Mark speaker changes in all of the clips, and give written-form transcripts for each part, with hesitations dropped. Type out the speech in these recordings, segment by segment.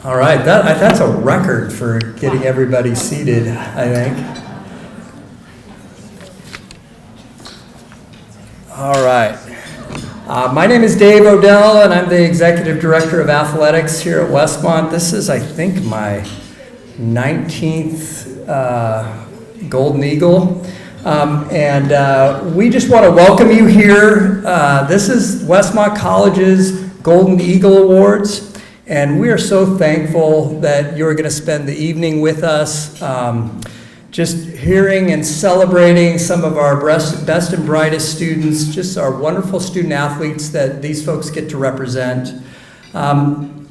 Speaker 1: All right, that's a record for getting everybody seated, I think. All right. My name is Dave Odell, and I'm the Executive Director of Athletics here at Westmont. This is, I think, my 19th Golden Eagle. And we just want to welcome you here. This is Westmont College's Golden Eagle Awards. And we are so thankful that you're going to spend the evening with us, just hearing and celebrating some of our best and brightest students, just our wonderful student athletes that these folks get to represent. Tonight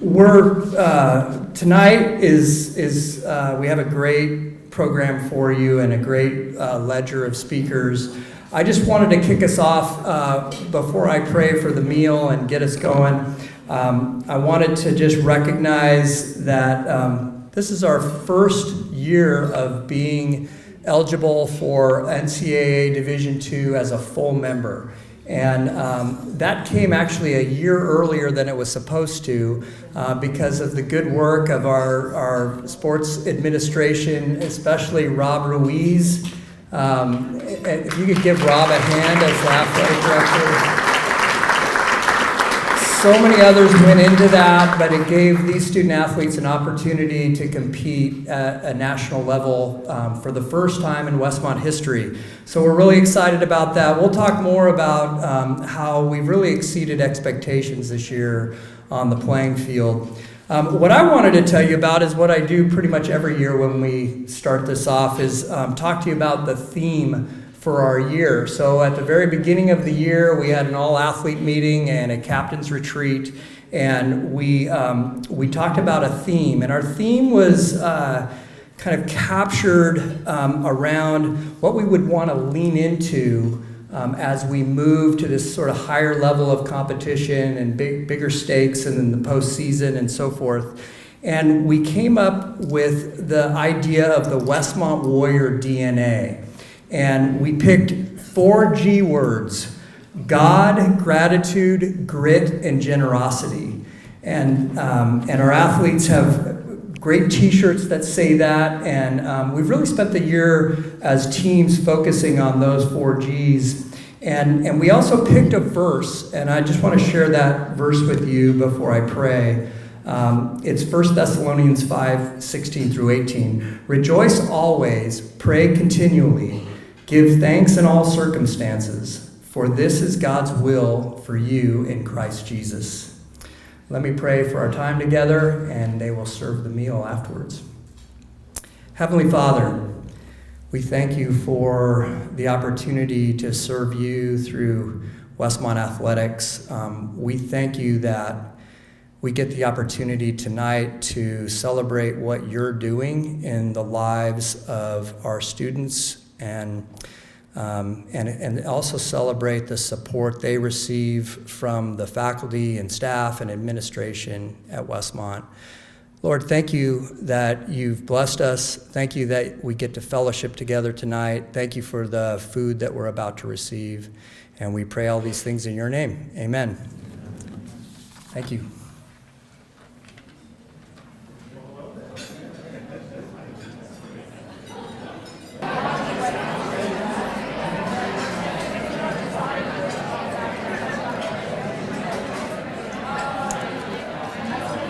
Speaker 1: we have a great program for you and a great ledger of speakers. I just wanted to kick us off before I pray for the meal and get us going. I wanted to just recognize that this is our first year of being eligible for NCAA Division II as a full member. And that came actually a year earlier than it was supposed to because of the good work of our sports administration, especially Rob Ruiz. If you could give Rob a hand as the athletic director. So many others went into that, but it gave these student athletes an opportunity to compete at a national level for the first time in Westmont history. So we're really excited about that. We'll talk more about how we've really exceeded expectations this year on the playing field. What I wanted to tell you about is what I do pretty much every year when we start this off is talk to you about the theme for our year. So at the very beginning of the year, we had an all-athlete meeting and a captain's retreat, and we talked about a theme. And our theme was kind of captured around what we would want to lean into as we move to this sort of higher level of competition and bigger stakes and then the postseason and so forth. And we came up with the idea of the Westmont Warrior DNA. And we picked 4 G words: God, gratitude, grit, and generosity. And our athletes have great t-shirts that say that. And we've really spent the year as teams focusing on those 4 Gs. And we also picked a verse, and I just want to share that verse with you before I pray. It's 1 Thessalonians 5:16 through 18. Rejoice always, pray continually. Give thanks in all circumstances, for this is God's will for you in Christ Jesus. Let me pray for our time together, and they will serve the meal afterwards. Heavenly Father, we thank you for the opportunity to serve you through Westmont Athletics. We thank you that we get the opportunity tonight to celebrate what you're doing in the lives of our students and also celebrate the support they receive from the faculty and staff and administration at Westmont. Lord, thank you that you've blessed us. Thank you that we get to fellowship together tonight. Thank you for the food that we're about to receive. And we pray all these things in your name. Amen. Thank you.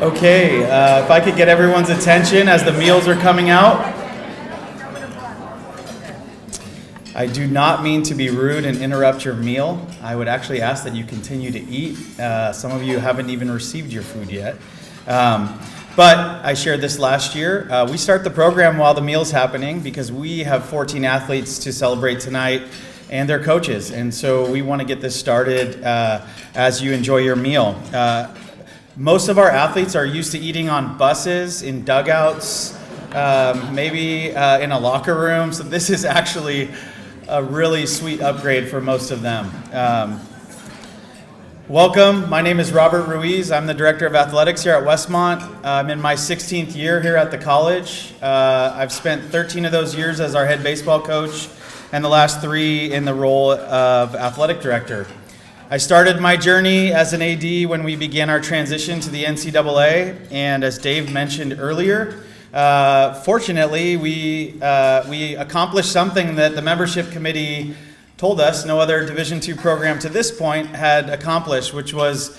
Speaker 2: Okay, if I could get everyone's attention as the meals are coming out. I do not mean to be rude and interrupt your meal. I would actually ask that you continue to eat. Some of you haven't even received your food yet. But I shared this last year. We start the program while the meal's happening because we have 14 athletes to celebrate tonight and their coaches. And so we want to get this started as you enjoy your meal. Most of our athletes are used to eating on buses, in dugouts, maybe in a locker room. So this is actually a really sweet upgrade for most of them. Welcome. My name is Robert Ruiz. I'm the Director of Athletics here at Westmont. I'm in my 16th year here at the college. I've spent 13 of those years as our head baseball coach and the last 3 in the role of athletic director. I started my journey as an AD when we began our transition to the NCAA, and as Dave mentioned earlier, fortunately, we accomplished something that the membership committee told us no other Division II program to this point had accomplished, which was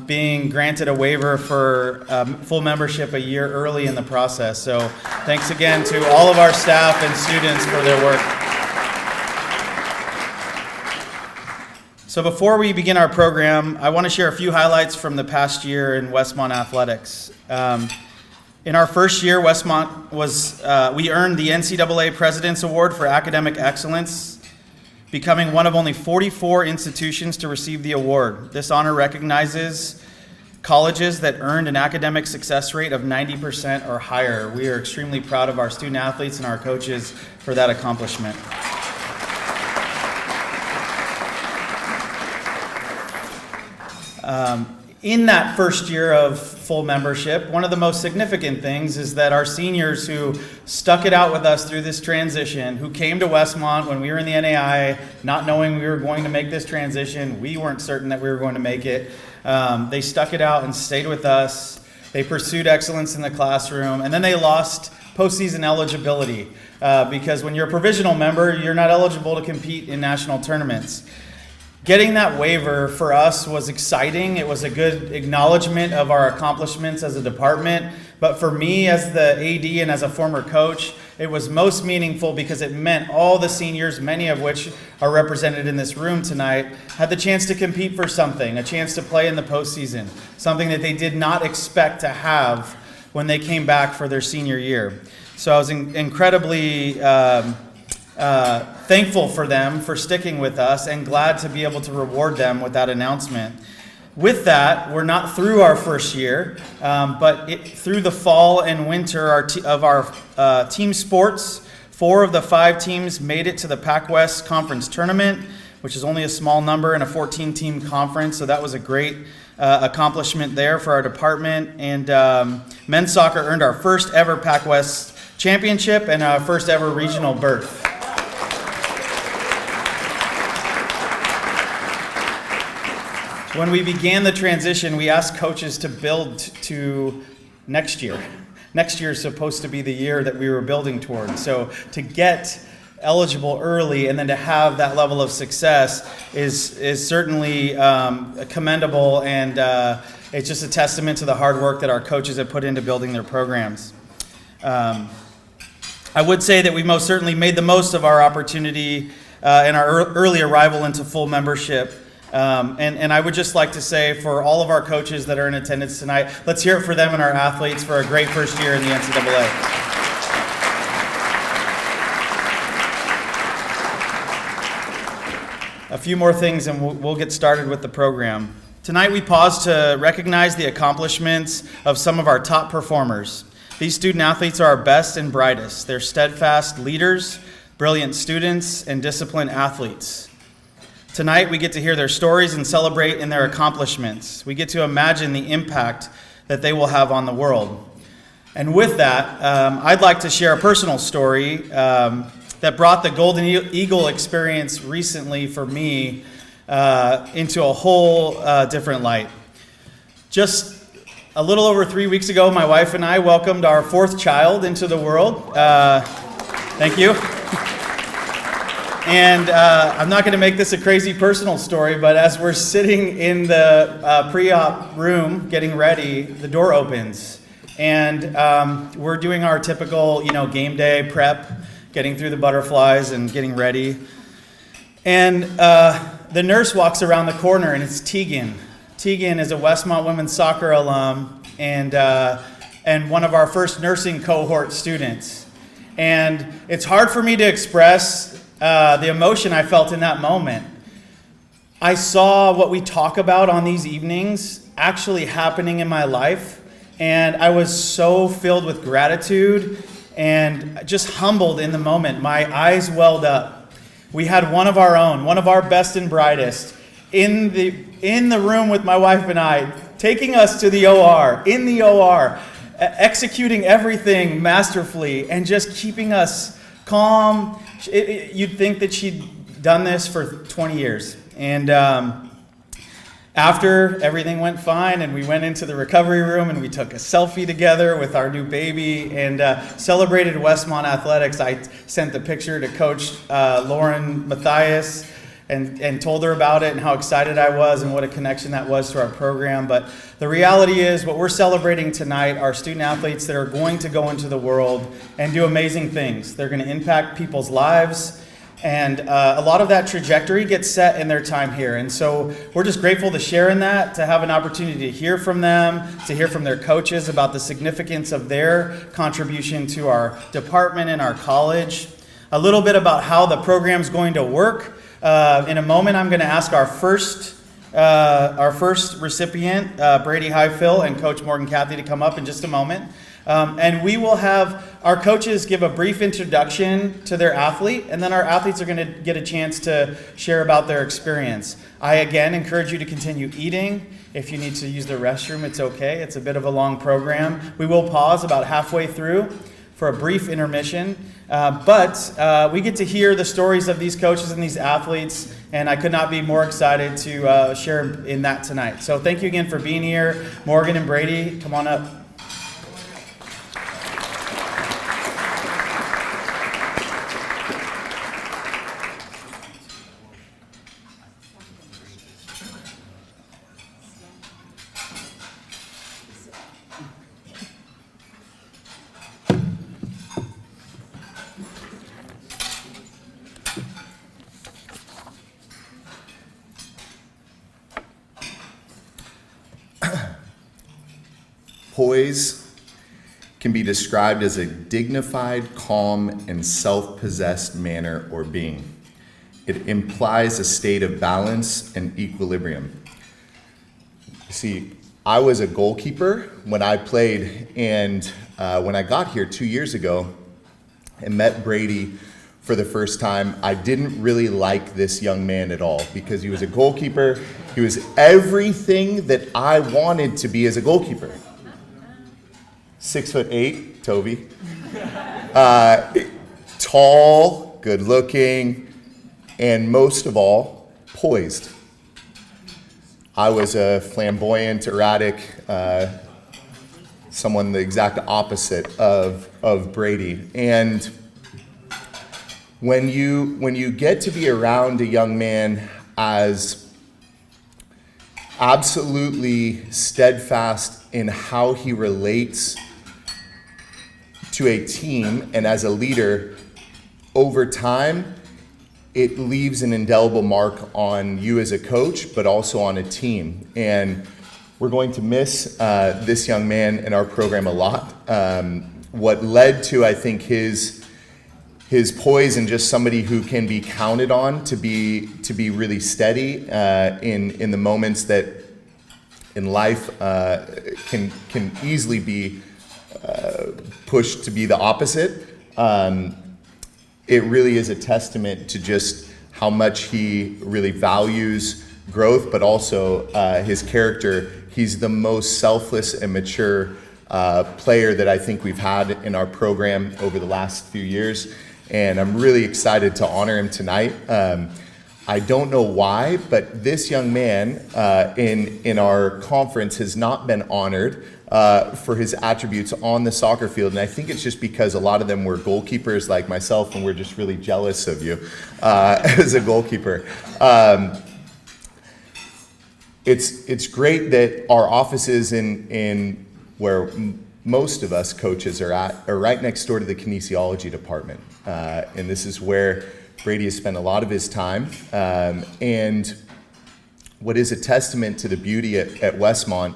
Speaker 2: being granted a waiver for full membership a year early in the process. So thanks again to all of our staff and students for their work. So before we begin our program, I want to share a few highlights from the past year in Westmont athletics. In our first year, Westmont we earned the NCAA President's Award for Academic Excellence, becoming one of only 44 institutions to receive the award. This honor recognizes colleges that earned an academic success rate of 90% or higher. We are extremely proud of our student athletes and our coaches for that accomplishment. In that first year of full membership, one of the most significant things is that our seniors who stuck it out with us through this transition, who came to Westmont when we were in the NAI, not knowing we were going to make this transition, we weren't certain that we were going to make it. They stuck it out and stayed with us. They pursued excellence in the classroom, and then they lost postseason eligibility because when you're a provisional member, you're not eligible to compete in national tournaments. Getting that waiver for us was exciting. It was a good acknowledgement of our accomplishments as a department. But for me as the AD and as a former coach, it was most meaningful because it meant all the seniors, many of which are represented in this room tonight, had the chance to compete for something, a chance to play in the postseason, something that they did not expect to have when they came back for their senior year. So I was incredibly thankful for them for sticking with us and glad to be able to reward them with that announcement. With that, we're not through our first year, but through the fall and winter of our team sports, 4 of the 5 teams made it to the Pac-West Conference Tournament, which is only a small number in a 14-team conference, so that was a great accomplishment there for our department. And men's soccer earned our first ever Pac-West championship and our first ever regional berth. When we began the transition, we asked coaches to build to next year. Next year is supposed to be the year that we were building toward. So to get eligible early and then to have that level of success is certainly commendable, and it's just a testament to the hard work that our coaches have put into building their programs. I would say that we most certainly made the most of our opportunity in our early arrival into full membership. And I would just like to say for all of our coaches that are in attendance tonight, let's hear it for them and our athletes for a great first year in the NCAA. A few more things and we'll get started with the program. Tonight we pause to recognize the accomplishments of some of our top performers. These student athletes are our best and brightest. They're steadfast leaders, brilliant students, and disciplined athletes. Tonight, we get to hear their stories and celebrate in their accomplishments. We get to imagine the impact that they will have on the world. And with that, I'd like to share a personal story that brought the Golden Eagle experience recently for me into a whole different light. Just a little over 3 weeks ago, my wife and I welcomed our 4th child into the world. Thank you. And I'm not going to make this a crazy personal story, but as we're sitting in the pre-op room getting ready, the door opens. And we're doing our typical, game day prep, getting through the butterflies and getting ready. And the nurse walks around the corner, and it's Tegan. Tegan is a Westmont women's soccer alum and one of our first nursing cohort students. And it's hard for me to express the emotion I felt in that moment. I saw what we talk about on these evenings actually happening in my life, and I was so filled with gratitude and just humbled in the moment. My eyes welled up. We had one of our own, one of our best and brightest, in the room with my wife and I, taking us to the OR, in the OR, executing everything masterfully, and just keeping us calm. You'd think that she'd done this for 20 years. And After everything went fine and we went into the recovery room and we took a selfie together with our new baby and celebrated Westmont athletics, I sent the picture to Coach Lauren Mathias and told her about it and how excited I was and what a connection that was to our program. But the reality is what we're celebrating tonight are student athletes that are going to go into the world and do amazing things. They're going to impact people's lives. And a lot of that trajectory gets set in their time here. And so we're just grateful to share in that, to have an opportunity to hear from them, to hear from their coaches about the significance of their contribution to our department and our college. A little bit about how the program's going to work. In a moment, I'm going to ask our first recipient, Brady Highfill, and Coach Morgan Cathy to come up in just a moment. And we will have our coaches give a brief introduction to their athlete, and then our athletes are going to get a chance to share about their experience. I, again, encourage you to continue eating. If you need to use the restroom, it's okay. It's a bit of a long program. We will pause about halfway through for a brief intermission. But we get to hear the stories of these coaches and these athletes, and I could not be more excited to share in that tonight. So thank you again for being here. Morgan and Brady, come on up.
Speaker 3: Poise can be described as a dignified, calm, and self-possessed manner or being. It implies a state of balance and equilibrium. See, I was a goalkeeper when I played, and when I got here 2 years ago and met Brady for the first time, I didn't really like this young man at all because he was a goalkeeper. He was everything that I wanted to be as a goalkeeper. 6'8", Toby. Tall, good looking, and most of all, poised. I was a flamboyant, erratic, someone the exact opposite of Brady. And when you get to be around a young man as absolutely steadfast in how he relates to a team and as a leader, over time, it leaves an indelible mark on you as a coach, but also on a team. And we're going to miss this young man in our program a lot. What led to, I think, his poise and just somebody who can be counted on to be really steady in the moments that in life can easily be pushed to be the opposite. It really is a testament to just how much he really values growth, but also his character. He's the most selfless and mature player that I think we've had in our program over the last few years, and I'm really excited to honor him tonight. I don't know why, but this young man in our conference has not been honored for his attributes on the soccer field, and I think it's just because a lot of them were goalkeepers like myself, and we're just really jealous of you as a goalkeeper. It's great that our offices in where most of us coaches are at are right next door to the kinesiology department, and this is where Brady has spent a lot of his time, and what is a testament to the beauty at Westmont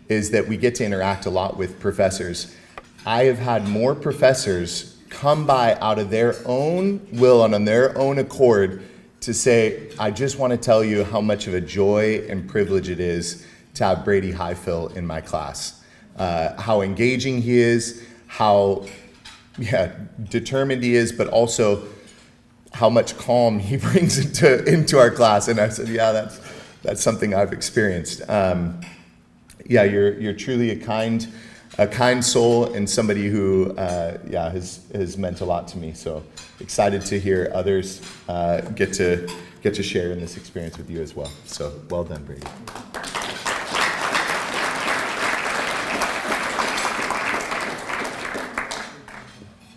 Speaker 3: is that we get to interact a lot with professors. I have had more professors come by out of their own will and on their own accord to say, I just want to tell you how much of a joy and privilege it is to have Brady Highfill in my class. How engaging he is, how determined he is, but also how much calm he brings into our class. And I said, yeah, that's something I've experienced. You're truly a kind soul and somebody who has meant a lot to me. So excited to hear others get to share in this experience with you as well. So well done, Brady.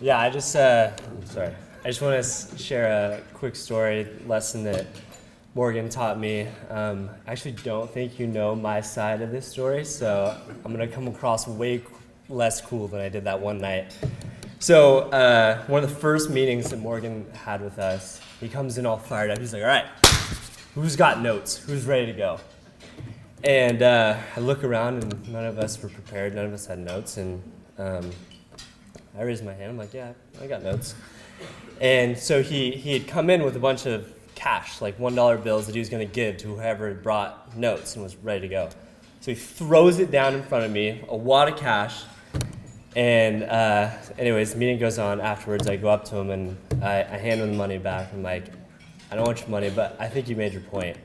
Speaker 4: Yeah, I just want to share a quick story lesson that Morgan taught me. I actually don't think you know my side of this story, so I'm going to come across way less cool than I did that one night. So one of the first meetings that Morgan had with us, he comes in all fired up. He's like, all right, who's got notes? Who's ready to go? And I look around, and none of us were prepared. None of us had notes. And I raised my hand. I'm like, yeah, I got notes. And so he had come in with a bunch of cash, like $1 bills that he was going to give to whoever had brought notes and was ready to go. So he throws it down in front of me, a wad of cash. And anyways, the meeting goes on. Afterwards, I go up to him and I hand him the money back. I'm like, I don't want your money, but I think you made your point.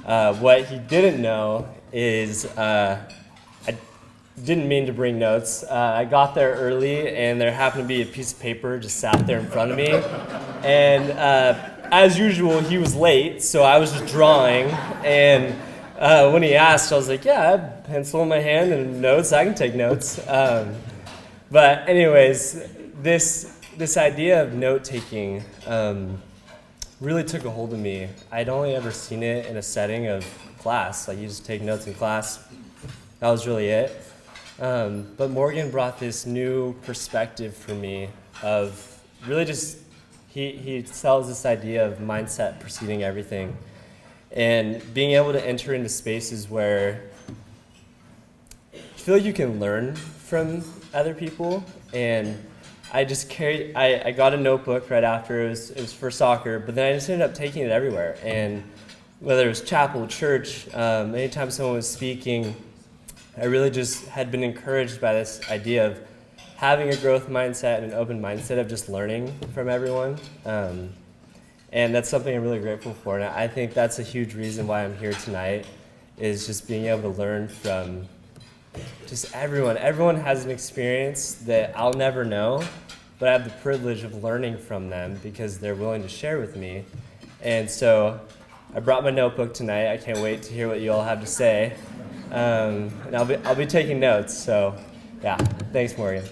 Speaker 4: What he didn't know is I didn't mean to bring notes. I got there early, and there happened to be a piece of paper just sat there in front of me. And as usual, he was late, so I was just drawing. And when he asked, I was like, yeah, I have a pencil in my hand and notes. I can take notes. But anyways, this idea of note-taking really took a hold of me. I'd only ever seen it in a setting of class. Like, you just take notes in class. That was really it. But Morgan brought this new perspective for me of really just, he sells this idea of mindset preceding everything. And being able to enter into spaces where you feel like you can learn from other people. And I just I got a notebook right after, it was for soccer, but then I just ended up taking it everywhere. And whether it was chapel, church, anytime someone was speaking, I really just had been encouraged by this idea of having a growth mindset and an open mindset of just learning from everyone. And that's something I'm really grateful for. And I think that's a huge reason why I'm here tonight, is just being able to learn from just everyone. Everyone has an experience that I'll never know, but I have the privilege of learning from them because they're willing to share with me. And so I brought my notebook tonight. I can't wait to hear what you all have to say. And I'll be taking notes. So yeah, thanks, Morgan.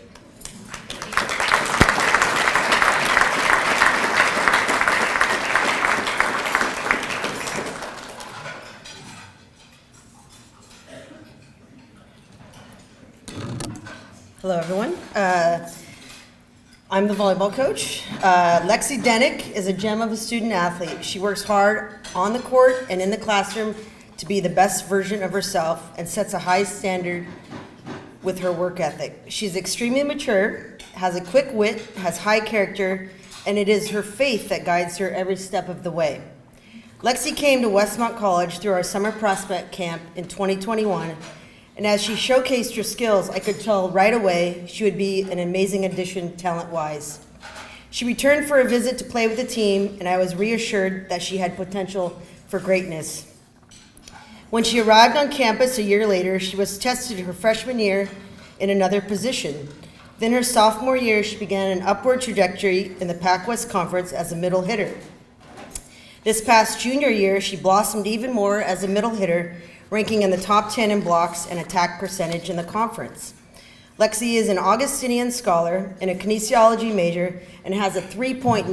Speaker 5: Hello, everyone. I'm the volleyball coach. Lexi Dennick is a gem of a student athlete. She works hard on the court and in the classroom to be the best version of herself and sets a high standard with her work ethic. She's extremely mature, has a quick wit, has high character, and it is her faith that guides her every step of the way. Lexi came to Westmont College through our summer prospect camp in 2021. And as she showcased her skills, I could tell right away she would be an amazing addition talent-wise. She returned for a visit to play with the team, and I was reassured that she had potential for greatness. When she arrived on campus a year later, she was tested her freshman year in another position. Then her sophomore year, she began an upward trajectory in the Pac-West Conference as a middle hitter. This past junior year, she blossomed even more as a middle hitter, ranking in the top 10 in blocks and attack percentage in the conference. Lexi is an Augustinian scholar and a kinesiology major and has a 3.93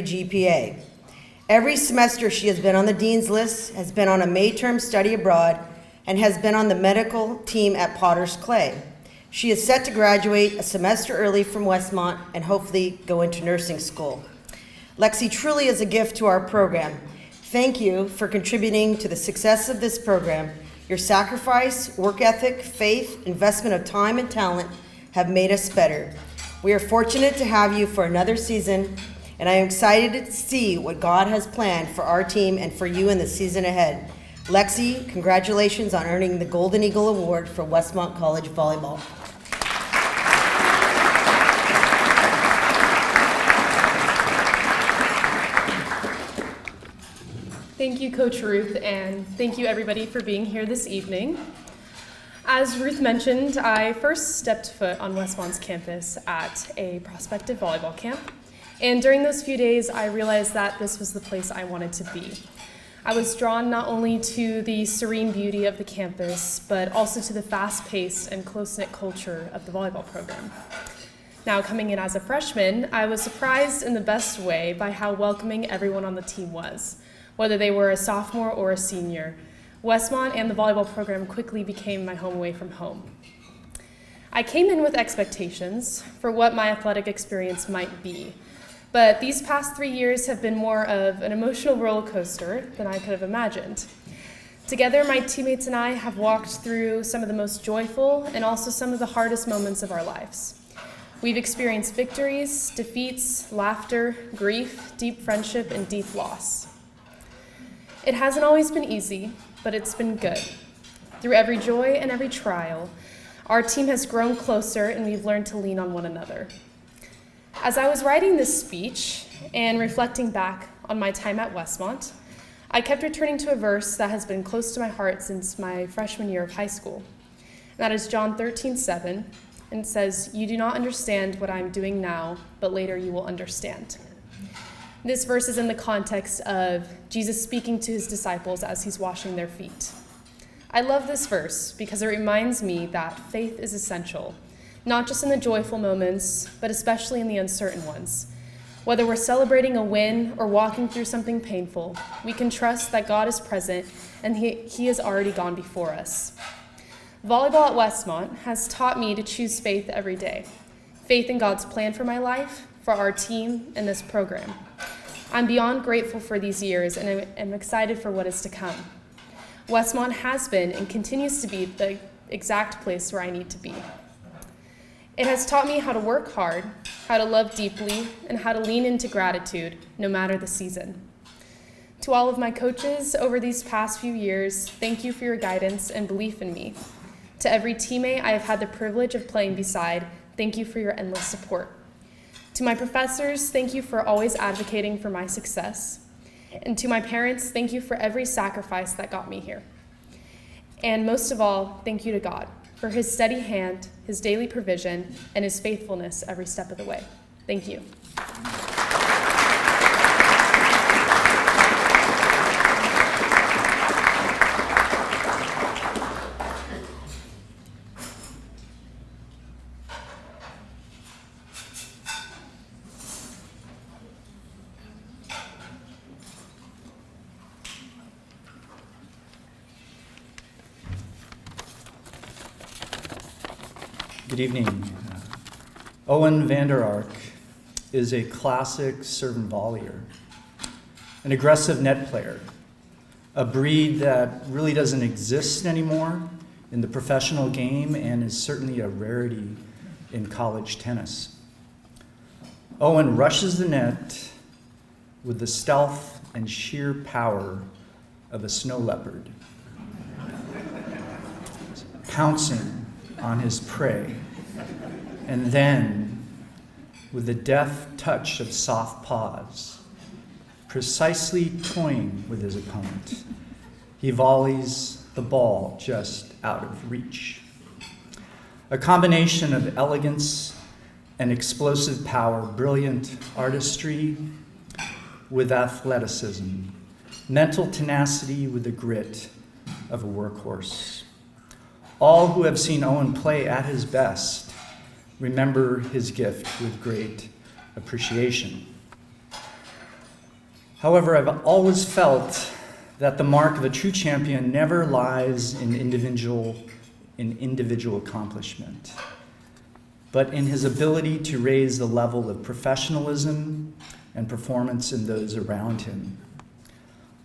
Speaker 5: GPA. Every semester she has been on the dean's list, has been on a May term study abroad, and has been on the medical team at Potter's Clay. She is set to graduate a semester early from Westmont and hopefully go into nursing school. Lexi truly is a gift to our program. Thank you for contributing to the success of this program. Your sacrifice, work ethic, faith, investment of time and talent have made us better. We are fortunate to have you for another season, and I am excited to see what God has planned for our team and for you in the season ahead. Lexi, congratulations on earning the Golden Eagle Award for Westmont College Volleyball.
Speaker 6: Thank you, Coach Ruth, and thank you everybody for being here this evening. As Ruth mentioned, I first stepped foot on Westmont's campus at a prospective volleyball camp, and during those few days, I realized that this was the place I wanted to be. I was drawn not only to the serene beauty of the campus, but also to the fast-paced and close-knit culture of the volleyball program. Now, coming in as a freshman, I was surprised in the best way by how welcoming everyone on the team was. Whether they were a sophomore or a senior, Westmont and the volleyball program quickly became my home away from home. I came in with expectations for what my athletic experience might be, but these past 3 years have been more of an emotional roller coaster than I could have imagined. Together, my teammates and I have walked through some of the most joyful and also some of the hardest moments of our lives. We've experienced victories, defeats, laughter, grief, deep friendship, and deep loss. It hasn't always been easy, but it's been good. Through every joy and every trial, our team has grown closer and we've learned to lean on one another. As I was writing this speech and reflecting back on my time at Westmont, I kept returning to a verse that has been close to my heart since my freshman year of high school. And that is John 13:7, and it says, "You do not understand what I am doing now, but later you will understand." This verse is in the context of Jesus speaking to his disciples as he's washing their feet. I love this verse because it reminds me that faith is essential, not just in the joyful moments, but especially in the uncertain ones. Whether we're celebrating a win or walking through something painful, we can trust that God is present and he has already gone before us. Volleyball at Westmont has taught me to choose faith every day. Faith in God's plan for my life, for our team, and this program. I'm beyond grateful for these years and I'm excited for what is to come. Westmont has been and continues to be the exact place where I need to be. It has taught me how to work hard, how to love deeply, and how to lean into gratitude, no matter the season. To all of my coaches over these past few years, thank you for your guidance and belief in me. To every teammate I have had the privilege of playing beside, thank you for your endless support. To my professors, thank you for always advocating for my success. And to my parents, thank you for every sacrifice that got me here. And most of all, thank you to God for his steady hand, his daily provision, and his faithfulness every step of the way. Thank you.
Speaker 7: Good evening. Owen Vander is a classic serve and volleyer, an aggressive net player, a breed that really doesn't exist anymore in the professional game and is certainly a rarity in college tennis. Owen rushes the net with the stealth and sheer power of a snow leopard, pouncing on his prey, and then, with the deft touch of soft paws, precisely toying with his opponent, he volleys the ball just out of reach. A combination of elegance and explosive power, brilliant artistry with athleticism, mental tenacity with the grit of a workhorse. All who have seen Owen play at his best remember his gift with great appreciation. However, I've always felt that the mark of a true champion never lies in individual accomplishment, but in his ability to raise the level of professionalism and performance in those around him.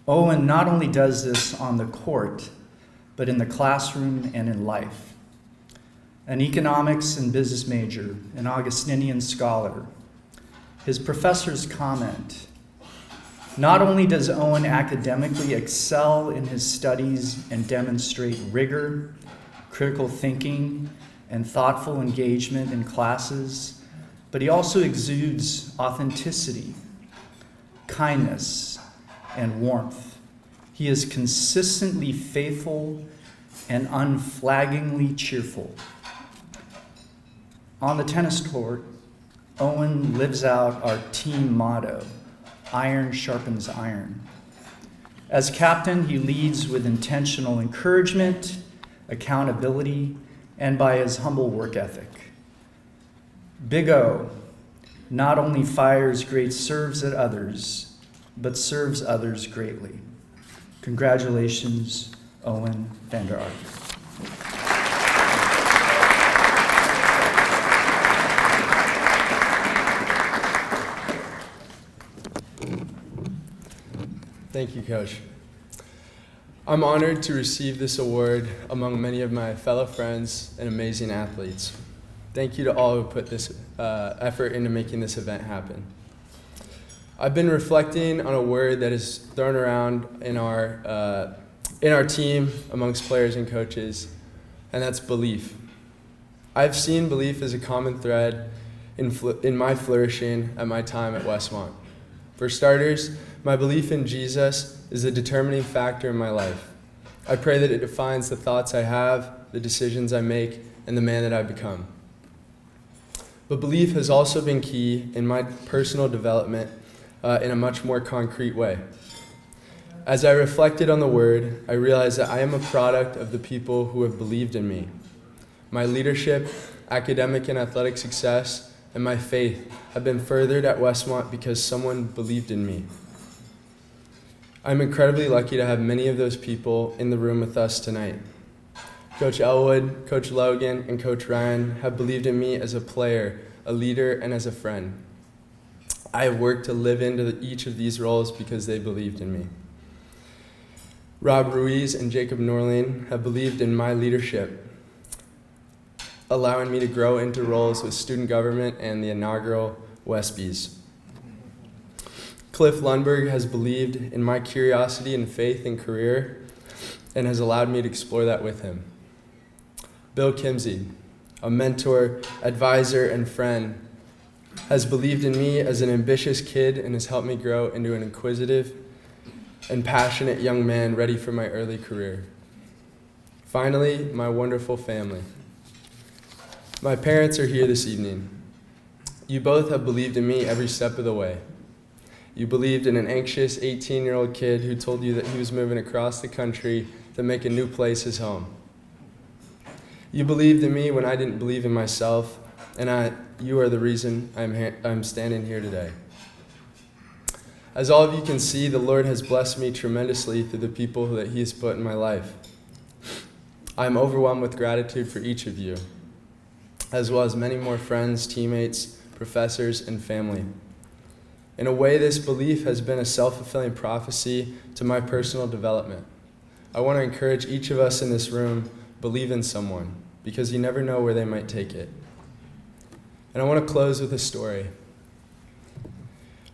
Speaker 7: Owen not only does this on the court, but in the classroom and in life. An economics and business major, an Augustinian scholar, his professors comment, not only does Owen academically excel in his studies and demonstrate rigor, critical thinking, and thoughtful engagement in classes, but he also exudes authenticity, kindness, and warmth. He is consistently faithful and unflaggingly cheerful. On the tennis court, Owen lives out our team motto, iron sharpens iron. As captain, he leads with intentional encouragement, accountability, and by his humble work ethic. Big O not only fires great serves at others, but serves others greatly. Congratulations, Owen Vander.
Speaker 8: Thank you, Coach. I'm honored to receive this award among many of my fellow friends and amazing athletes. Thank you to all who put this effort into making this event happen. I've been reflecting on a word that is thrown around in our team amongst players and coaches, and that's belief. I've seen belief as a common thread in my flourishing at my time at Westmont. For starters, my belief in Jesus is a determining factor in my life. I pray that it defines the thoughts I have, the decisions I make, and the man that I've become. But belief has also been key in my personal development in a much more concrete way. As I reflected on the word, I realized that I am a product of the people who have believed in me. My leadership, academic and athletic success, and my faith have been furthered at Westmont because someone believed in me. I'm incredibly lucky to have many of those people in the room with us tonight. Coach Elwood, Coach Logan, and Coach Ryan have believed in me as a player, a leader, and as a friend. I have worked to live into each of these roles because they believed in me. Rob Ruiz and Jacob Norling have believed in my leadership, allowing me to grow into roles with student government and the inaugural Westbees. Cliff Lundberg has believed in my curiosity and faith and career and has allowed me to explore that with him. Bill Kimsey, a mentor, advisor, and friend, has believed in me as an ambitious kid and has helped me grow into an inquisitive and passionate young man ready for my early career. Finally, my wonderful family. My parents are here this evening. You both have believed in me every step of the way. You believed in an anxious 18-year-old kid who told you that he was moving across the country to make a new place his home. You believed in me when I didn't believe in myself, and you are the reason I'm standing here today. As all of you can see, the Lord has blessed me tremendously through the people that He has put in my life. I am overwhelmed with gratitude for each of you, as well as many more friends, teammates, professors, and family. In a way, this belief has been a self-fulfilling prophecy to my personal development. I want to encourage each of us in this room, believe in someone, because you never know where they might take it. And I want to close with a story.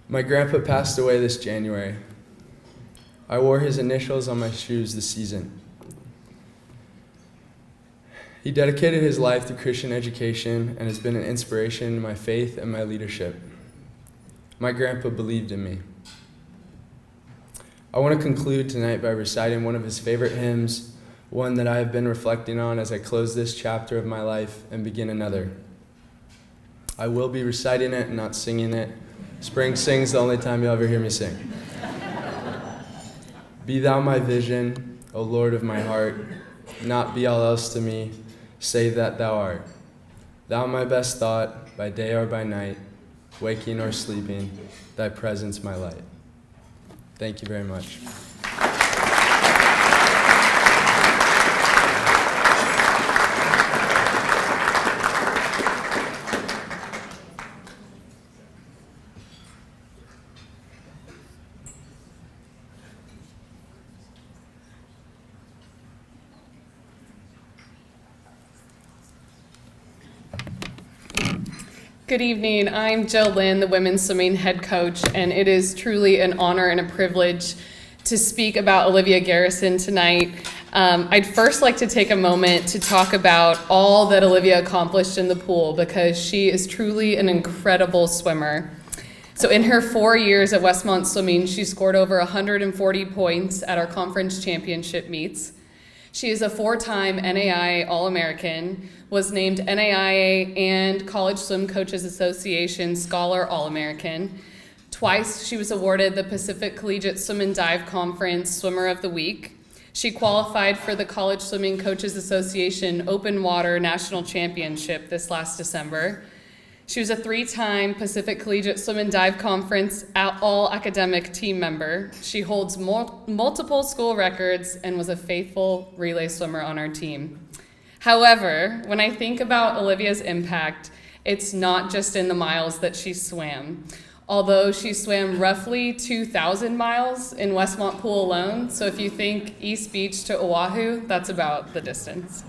Speaker 8: My grandpa passed away this January. I wore his initials on my shoes this season. He dedicated his life to Christian education and has been an inspiration to my faith and my leadership. My grandpa believed in me. I want to conclude tonight by reciting one of his favorite hymns, one that I have been reflecting on as I close this chapter of my life and begin another. I will be reciting it and not singing it. Spring sing's the only time you'll ever hear me sing. Be thou my vision, O Lord of my heart, not be all else to me, save that thou art. Thou my best thought, by day or by night, waking or sleeping, thy presence my light. Thank you very much.
Speaker 9: Good evening. I'm Jill Lynn, the women's swimming head coach, and it is truly an honor and a privilege to speak about Olivia Garrison tonight. I'd first like to take a moment to talk about all that Olivia accomplished in the pool because she is truly an incredible swimmer. So in her 4 years at Westmont Swimming, she scored over 140 points at our conference championship meets. She is a 4-time NAIA All-American, was named NAIA and College Swim Coaches Association Scholar All-American. Twice she was awarded the Pacific Collegiate Swim and Dive Conference Swimmer of the Week. She qualified for the College Swimming Coaches Association Open Water National Championship this last December. She was a 3-time Pacific Collegiate Swim and Dive Conference all-academic team member. She holds multiple school records and was a faithful relay swimmer on our team. However, when I think about Olivia's impact, it's not just in the miles that she swam. Although she swam roughly 2,000 miles in Westmont Pool alone, so if you think East Beach to Oahu, that's about the distance.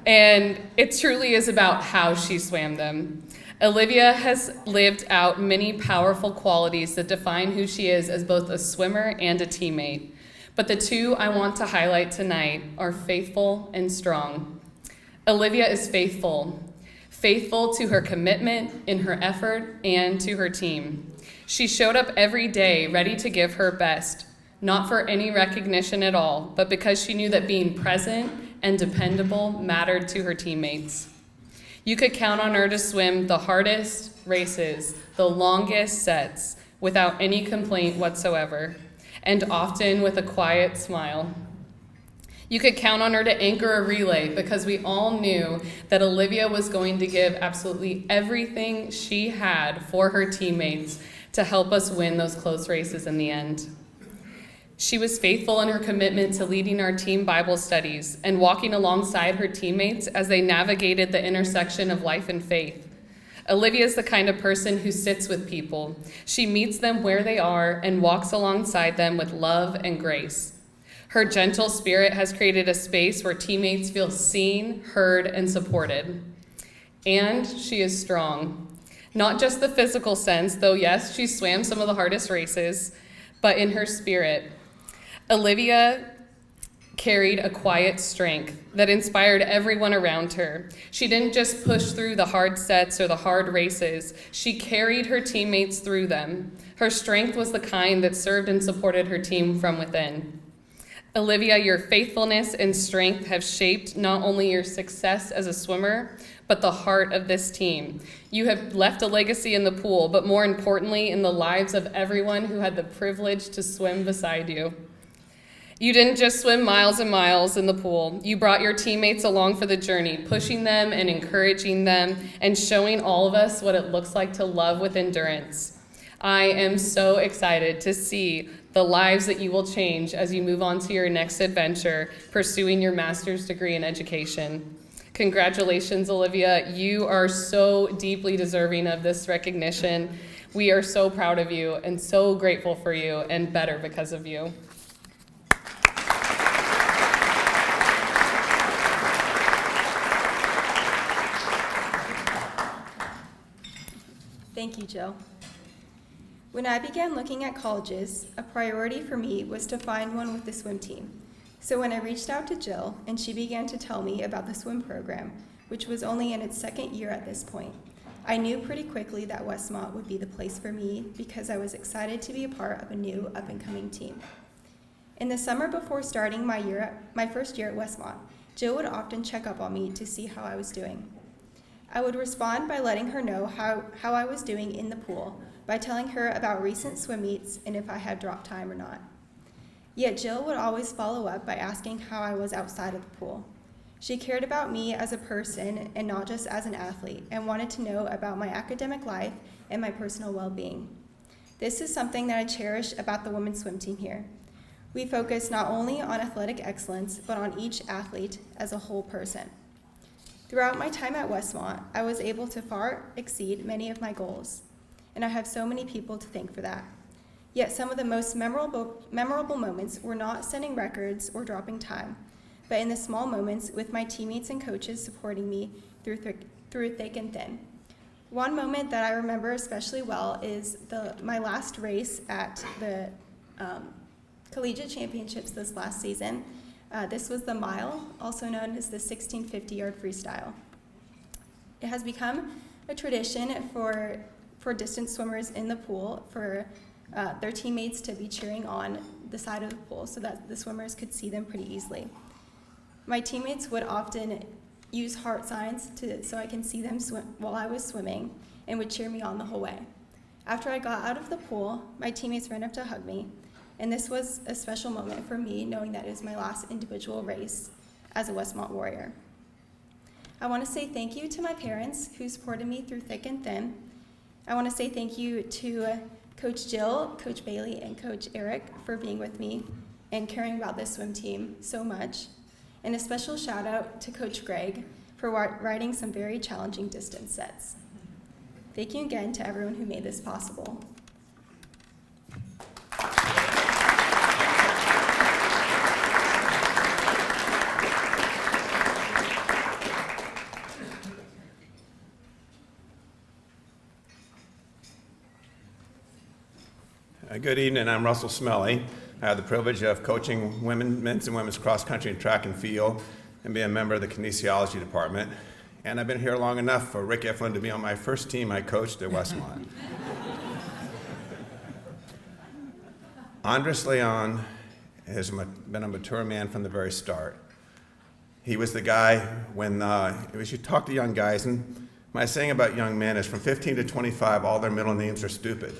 Speaker 9: And it truly is about how she swam them. Olivia has lived out many powerful qualities that define who she is as both a swimmer and a teammate. But the two I want to highlight tonight are faithful and strong. Olivia is faithful to her commitment, in her effort, and to her team. She showed up every day ready to give her best, not for any recognition at all, but because she knew that being present and dependable mattered to her teammates. You could count on her to swim the hardest races, the longest sets, without any complaint whatsoever, and often with a quiet smile. You could count on her to anchor a relay because we all knew that Olivia was going to give absolutely everything she had for her teammates to help us win those close races in the end. She was faithful in her commitment to leading our team Bible studies and walking alongside her teammates as they navigated the intersection of life and faith. Olivia is the kind of person who sits with people. She meets them where they are and walks alongside them with love and grace. Her gentle spirit has created a space where teammates feel seen, heard, and supported. And she is strong. Not just the physical sense, though yes, she swam some of the hardest races, but in her spirit. Olivia carried a quiet strength that inspired everyone around her. She didn't just push through the hard sets or the hard races. She carried her teammates through them. Her strength was the kind that served and supported her team from within. Olivia, your faithfulness and strength have shaped not only your success as a swimmer, but the heart of this team. You have left a legacy in the pool, but more importantly, in the lives of everyone who had the privilege to swim beside you. You didn't just swim miles and miles in the pool. You brought your teammates along for the journey, pushing them and encouraging them and showing all of us what it looks like to love with endurance. I am so excited to see the lives that you will change as you move on to your next adventure, pursuing your master's degree in education. Congratulations, Olivia. You are so deeply deserving of this recognition. We are so proud of you and so grateful for you and better because of you.
Speaker 10: Thank you, Jill. When I began looking at colleges, a priority for me was to find one with the swim team. So when I reached out to Jill and she began to tell me about the swim program, which was only in its second year at this point, I knew pretty quickly that Westmont would be the place for me because I was excited to be a part of a new up-and-coming team. In the summer before starting my first year at Westmont, Jill would often check up on me to see how I was doing. I would respond by letting her know how I was doing in the pool, by telling her about recent swim meets and if I had dropped time or not. Yet Jill would always follow up by asking how I was outside of the pool. She cared about me as a person and not just as an athlete, and wanted to know about my academic life and my personal well-being. This is something that I cherish about the women's swim team here. We focus not only on athletic excellence, but on each athlete as a whole person. Throughout my time at Westmont, I was able to far exceed many of my goals, and I have so many people to thank for that. Yet some of the most memorable moments were not setting records or dropping time, but in the small moments with my teammates and coaches supporting me through thick and thin. One moment that I remember especially well is my last race at the collegiate championships this last season. This was the mile, also known as the 1650-yard freestyle. It has become a tradition for distance swimmers in the pool for their teammates to be cheering on the side of the pool so that the swimmers could see them pretty easily. My teammates would often use heart signs so I can see them swim while I was swimming and would cheer me on the whole way. After I got out of the pool, my teammates ran up to hug me, and this was a special moment for me, knowing that it was my last individual race as a Westmont Warrior. I want to say thank you to my parents who supported me through thick and thin. I want to say thank you to Coach Jill, Coach Bailey, and Coach Eric for being with me and caring about this swim team so much. And a special shout out to Coach Greg for riding some very challenging distance sets. Thank you again to everyone who made this possible.
Speaker 11: Good evening, I'm Russell Smelly. I have the privilege of coaching men's and women's cross country and track and field and being a member of the kinesiology department. And I've been here long enough for Rick Eflin to be on my first team I coached at Westmont. Andres Leon has been a mature man from the very start. He was the guy when you talk to young guys, and my saying about young men is from 15 to 25, all their middle names are stupid.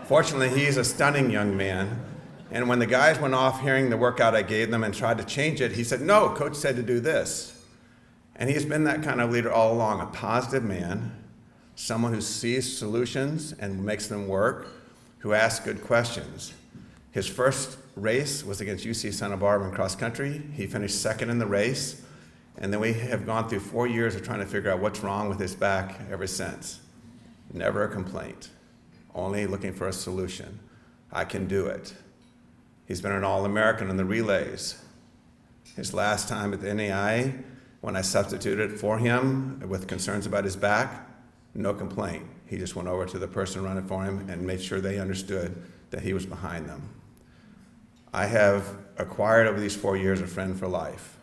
Speaker 11: Fortunately, he's a stunning young man, and when the guys went off hearing the workout I gave them and tried to change it, he said, "No, coach said to do this." And he's been that kind of leader all along, a positive man, someone who sees solutions and makes them work, who asks good questions. His first race was against UC Santa Barbara in cross country. He finished second in the race, and then we have gone through 4 years of trying to figure out what's wrong with his back ever since. Never a complaint. Only looking for a solution. I can do it. He's been an All-American in the relays. His last time at the NAIA, when I substituted for him with concerns about his back, no complaint. He just went over to the person running for him and made sure they understood that he was behind them. I have acquired over these 4 years a friend for life.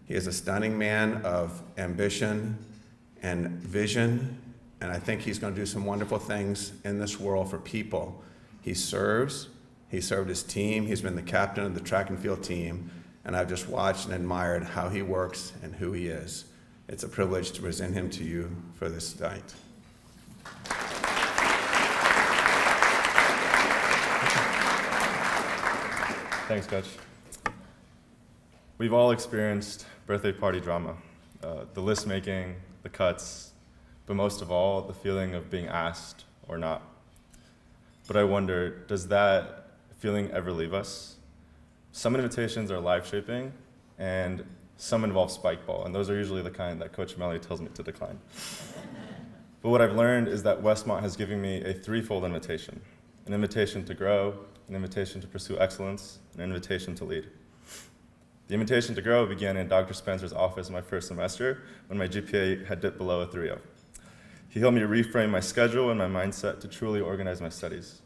Speaker 11: He is a stunning man of ambition and vision, and I think he's going to do some wonderful things in this world for people. He served his team, he's been the captain of the track and field team, and I've just watched and admired how he works and who he is. It's a privilege to present him to you for this night.
Speaker 12: Thanks, Coach. We've all experienced birthday party drama, the list making, the cuts, but most of all, the feeling of being asked or not. But I wonder, does that feeling ever leave us? Some invitations are life-shaping, and some involve spike ball, and those are usually the kind that Coach Melly tells me to decline. But what I've learned is that Westmont has given me a threefold invitation: an invitation to grow, an invitation to pursue excellence, and an invitation to lead. The invitation to grow began in Dr. Spencer's office in my first semester when my GPA had dipped below a 3.0. He helped me reframe my schedule and my mindset to truly organize my studies.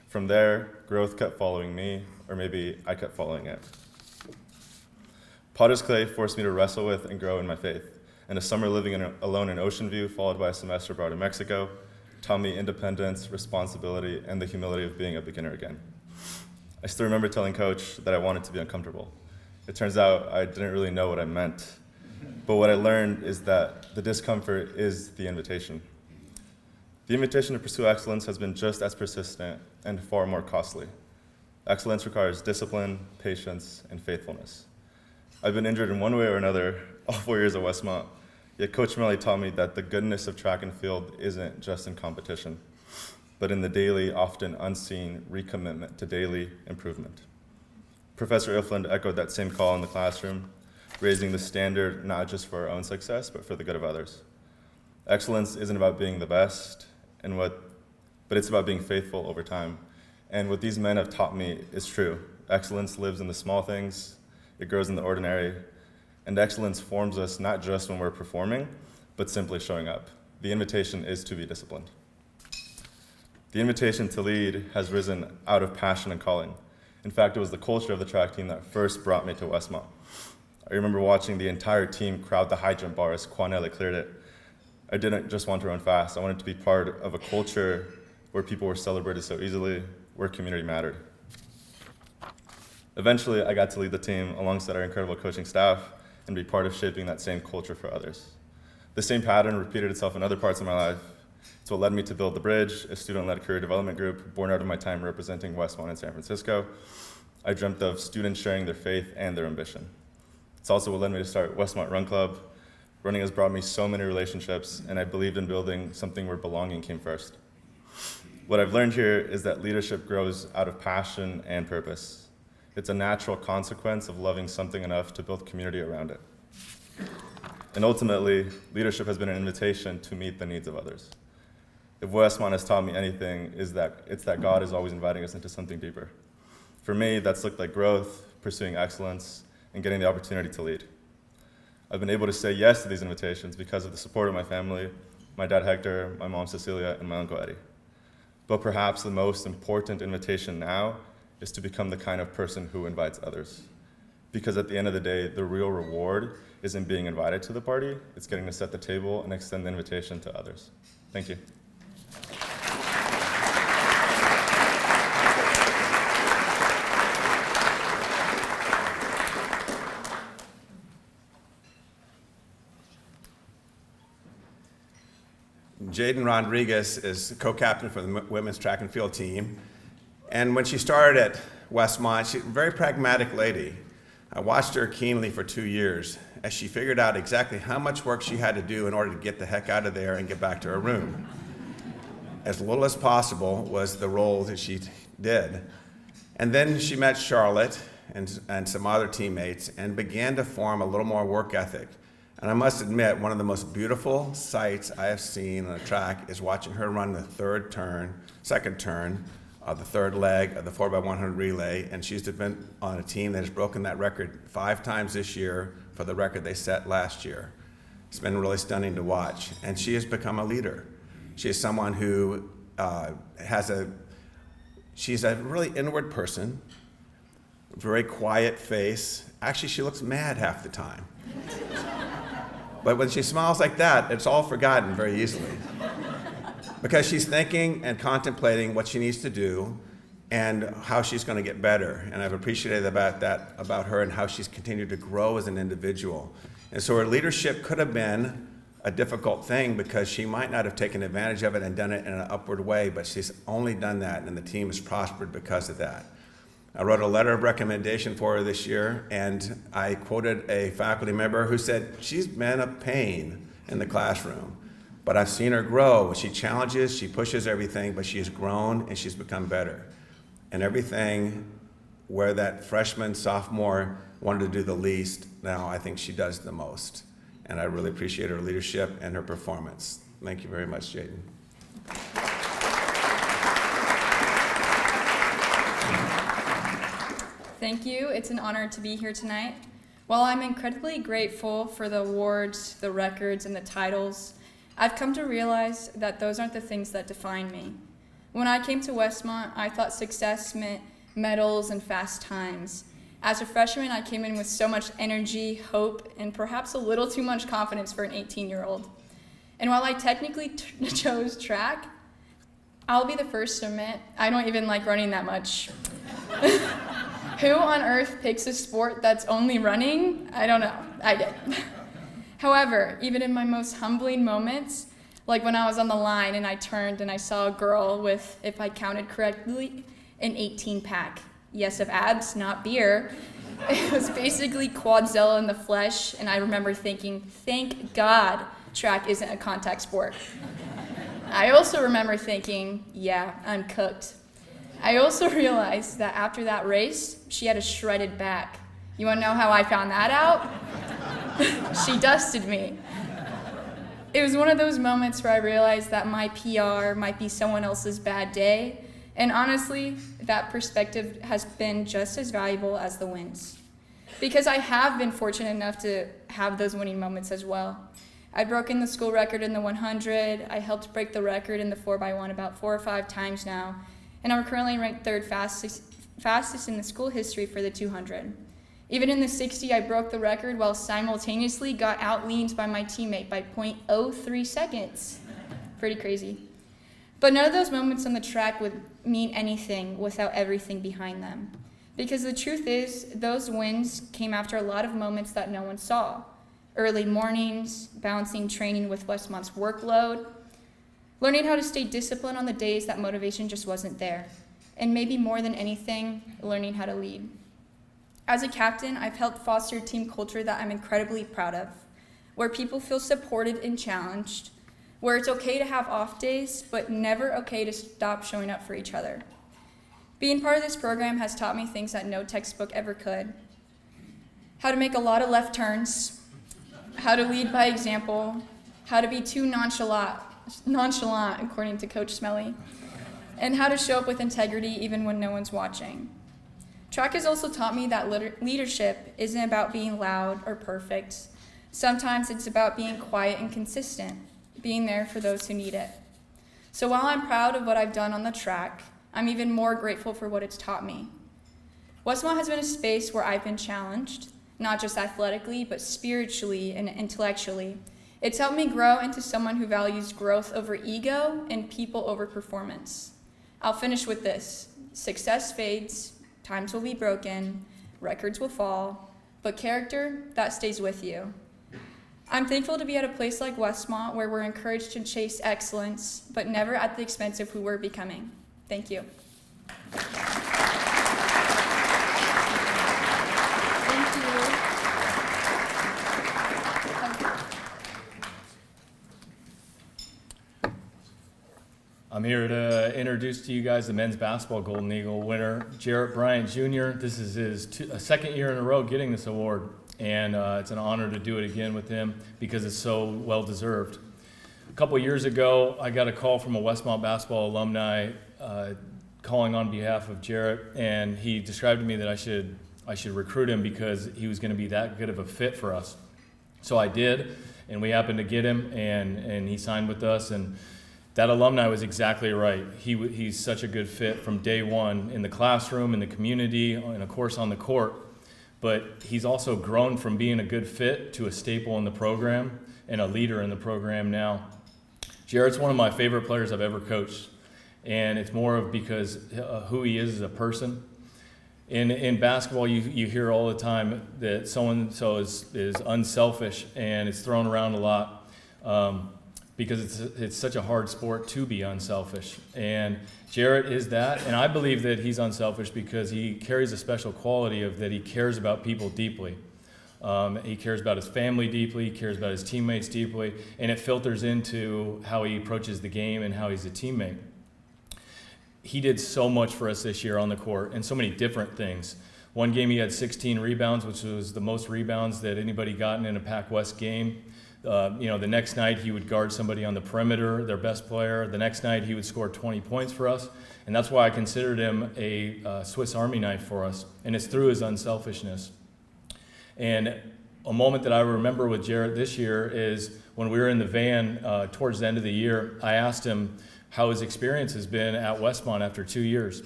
Speaker 12: From there, growth kept following me, or maybe I kept following it. Potter's Clay forced me to wrestle with and grow in my faith, and a summer living alone in Ocean View, followed by a semester abroad in Mexico, taught me independence, responsibility, and the humility of being a beginner again. I still remember telling Coach that I wanted to be uncomfortable. It turns out I didn't really know what I meant, but what I learned is that the discomfort is the invitation. The invitation to pursue excellence has been just as persistent and far more costly. Excellence requires discipline, patience, and faithfulness. I've been injured in one way or another all 4 years at Westmont, yet Coach Melly taught me that the goodness of track and field isn't just in competition, but in the daily, often unseen recommitment to daily improvement. Professor Ifland echoed that same call in the classroom, raising the standard not just for our own success, but for the good of others. Excellence isn't about being the best, but it's about being faithful over time. And what these men have taught me is true. Excellence lives in the small things, it grows in the ordinary, and excellence forms us not just when we're performing, but simply showing up. The invitation is to be disciplined. The invitation to lead has risen out of passion and calling. In fact, it was the culture of the track team that first brought me to Westmont. I remember watching the entire team crowd the high jump bar as Quanella cleared it. I didn't just want to run fast. I wanted to be part of a culture where people were celebrated so easily, where community mattered. Eventually, I got to lead the team alongside our incredible coaching staff and be part of shaping that same culture for others. The same pattern repeated itself in other parts of my life. It's what led me to build The Bridge, a student-led career development group born out of my time representing Westmont in San Francisco. I dreamt of students sharing their faith and their ambition. It's also what led me to start Westmont Run Club. Running has brought me so many relationships, and I believed in building something where belonging came first. What I've learned here is that leadership grows out of passion and purpose. It's a natural consequence of loving something enough to build community around it. And ultimately, leadership has been an invitation to meet the needs of others. If Westmont has taught me anything, it's that God is always inviting us into something deeper. For me, that's looked like growth, pursuing excellence, and getting the opportunity to lead. I've been able to say yes to these invitations because of the support of my family, my dad Hector, my mom Cecilia, and my uncle Eddie. But perhaps the most important invitation now is to become the kind of person who invites others. Because at the end of the day, the real reward isn't being invited to the party, it's getting to set the table and extend the invitation to others. Thank you.
Speaker 11: Jaiden Rodrigues is co-captain for the women's track and field team. And when she started at Westmont, she's a very pragmatic lady. I watched her keenly for 2 years as she figured out exactly how much work she had to do in order to get the heck out of there and get back to her room. As little as possible was the role that she did. And then she met Charlotte and some other teammates and began to form a little more work ethic. And I must admit, one of the most beautiful sights I have seen on a track is watching her run the second turn of the third leg of the 4x100 relay. And she's been on a team that has broken that record 5 times this year for the record they set last year. It's been really stunning to watch. And she has become a leader. She is someone who she's a really inward person, very quiet face. Actually, she looks mad half the time. But when she smiles like that, it's all forgotten very easily. Because she's thinking and contemplating what she needs to do and how she's going to get better. And I've appreciated about her and how she's continued to grow as an individual. And so her leadership could have been a difficult thing because she might not have taken advantage of it and done it in an upward way, but she's only done that, and the team has prospered because of that. I wrote a letter of recommendation for her this year, and I quoted a faculty member who said, she's been a pain in the classroom, but I've seen her grow. She challenges, she pushes everything, but she's grown and she's become better. And everything where that freshman, sophomore wanted to do the least, now I think she does the most. And I really appreciate her leadership and her performance. Thank you very much, Jaiden.
Speaker 13: Thank you. It's an honor to be here tonight. While I'm incredibly grateful for the awards, the records, and the titles, I've come to realize that those aren't the things that define me. When I came to Westmont, I thought success meant medals and fast times. As a freshman, I came in with so much energy, hope, and perhaps a little too much confidence for an 18-year-old. And while I technically chose track, I'll be the first to admit I don't even like running that much. Who on earth picks a sport that's only running? I don't know. I did. However, even in my most humbling moments, like when I was on the line and I turned and I saw a girl with, if I counted correctly, an 18-pack. Yes, of abs, not beer. It was basically Quadzilla in the flesh, and I remember thinking, thank God track isn't a contact sport. I also remember thinking, yeah, I'm cooked. I also realized that after that race, she had a shredded back. You want to know how I found that out? She dusted me. It was one of those moments where I realized that my PR might be someone else's bad day, and honestly, that perspective has been just as valuable as the wins. Because I have been fortunate enough to have those winning moments as well. I've broken the school record in the 100, I helped break the record in the 4x1 about 4 or 5 times now, and I'm currently ranked 3rd fastest in the school history for the 200. Even in the 60, I broke the record while simultaneously got out-leaned by my teammate by 0.03 seconds. Pretty crazy. But none of those moments on the track would mean anything without everything behind them. Because the truth is, those wins came after a lot of moments that no one saw. Early mornings, balancing training with Westmont's workload, learning how to stay disciplined on the days that motivation just wasn't there, and maybe more than anything, learning how to lead. As a captain, I've helped foster a team culture that I'm incredibly proud of, where people feel supported and challenged, where it's okay to have off days, but never okay to stop showing up for each other. Being part of this program has taught me things that no textbook ever could. How to make a lot of left turns, how to lead by example, how to be too nonchalant according to Coach Smelly, and how to show up with integrity even when no one's watching. Track has also taught me that leadership isn't about being loud or perfect. Sometimes it's about being quiet and consistent, being there for those who need it. So while I'm proud of what I've done on the track, I'm even more grateful for what it's taught me. Westmont has been a space where I've been challenged, not just athletically, but spiritually and intellectually. It's helped me grow into someone who values growth over ego and people over performance. I'll finish with this. Success fades, times will be broken, records will fall, but character, that stays with you. I'm thankful to be at a place like Westmont where we're encouraged to chase excellence, but never at the expense of who we're becoming. Thank you.
Speaker 14: I'm here to introduce to you guys the men's basketball Golden Eagle winner, Jarrett Bryant Jr. This is his second year in a row getting this award, and it's an honor to do it again with him because it's so well deserved. A couple years ago, I got a call from a Westmont basketball alumni calling on behalf of Jarrett, and he described to me that I should recruit him because he was going to be that good of a fit for us. So I did, and we happened to get him, and he signed with us, and that alumni was exactly right. He's such a good fit from day one in the classroom, in the community, and of course on the court. But he's also grown from being a good fit to a staple in the program and a leader in the program now. Jarrett's one of my favorite players I've ever coached, and it's more of because who he is as a person. In basketball, you hear all the time that so-and-so is unselfish, and it's thrown around a lot. Because it's such a hard sport to be unselfish. And Jarrett is that, and I believe that he's unselfish because he carries a special quality of that he cares about people deeply. He cares about his family deeply, he cares about his teammates deeply, and it filters into how he approaches the game and how he's a teammate. He did so much for us this year on the court, and so many different things. One game he had 16 rebounds, which was the most rebounds that anybody gotten in a Pac West game. The next night he would guard somebody on the perimeter, their best player. The next night he would score 20 points for us, and that's why I considered him a Swiss Army knife for us, and it's through his unselfishness. And a moment that I remember with Jarrett this year is when we were in the van towards the end of the year, I asked him how his experience has been at Westmont after 2 years.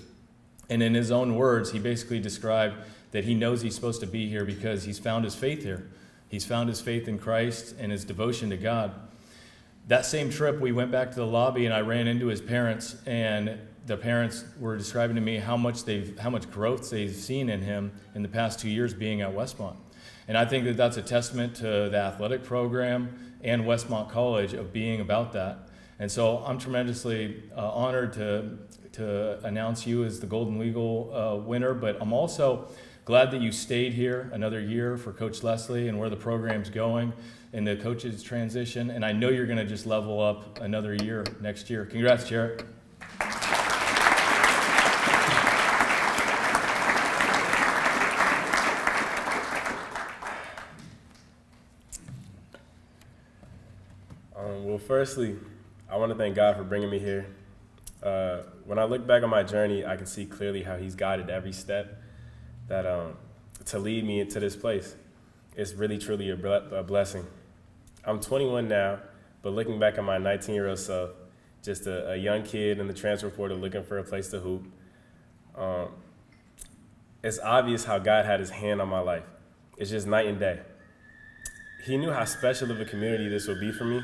Speaker 14: And in his own words, he basically described that he knows he's supposed to be here because he's found his faith here. He's found his faith in Christ and his devotion to God. That same trip, we went back to the lobby and I ran into his parents, and the parents were describing to me how much growth they've seen in him in the past 2 years being at Westmont. And I think that that's a testament to the athletic program and Westmont College of being about that. And so I'm tremendously honored to announce you as the Golden Eagle winner, but I'm also glad that you stayed here another year for Coach Leslie and where the program's going and the coaches transition. And I know you're going to just level up another year next year. Congrats, Jarrett.
Speaker 15: Well, firstly, I want to thank God for bringing me here. When I look back on my journey, I can see clearly how he's guided every step that to lead me into this place. It's really, truly a blessing. I'm 21 now, but looking back at my 19-year-old self, just a young kid in the transfer portal looking for a place to hoop, it's obvious how God had his hand on my life. It's just night and day. He knew how special of a community this would be for me.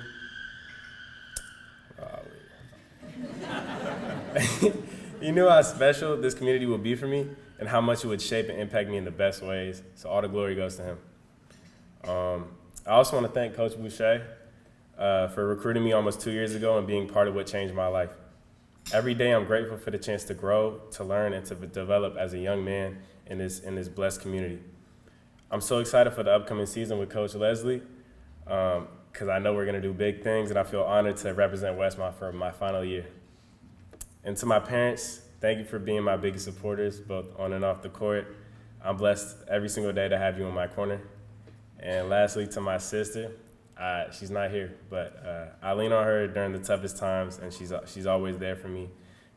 Speaker 15: He knew how special this community would be for me and how much it would shape and impact me in the best ways. So all the glory goes to him. I also want to thank Coach Boucher for recruiting me almost 2 years ago and being part of what changed my life. Every day I'm grateful for the chance to grow, to learn, and to develop as a young man in this blessed community. I'm so excited for the upcoming season with Coach Leslie, because I know we're going to do big things, and I feel honored to represent Westmont for my final year. And to my parents, thank you for being my biggest supporters, both on and off the court. I'm blessed every single day to have you in my corner. And lastly, to my sister, she's not here, but I lean on her during the toughest times, and she's always there for me.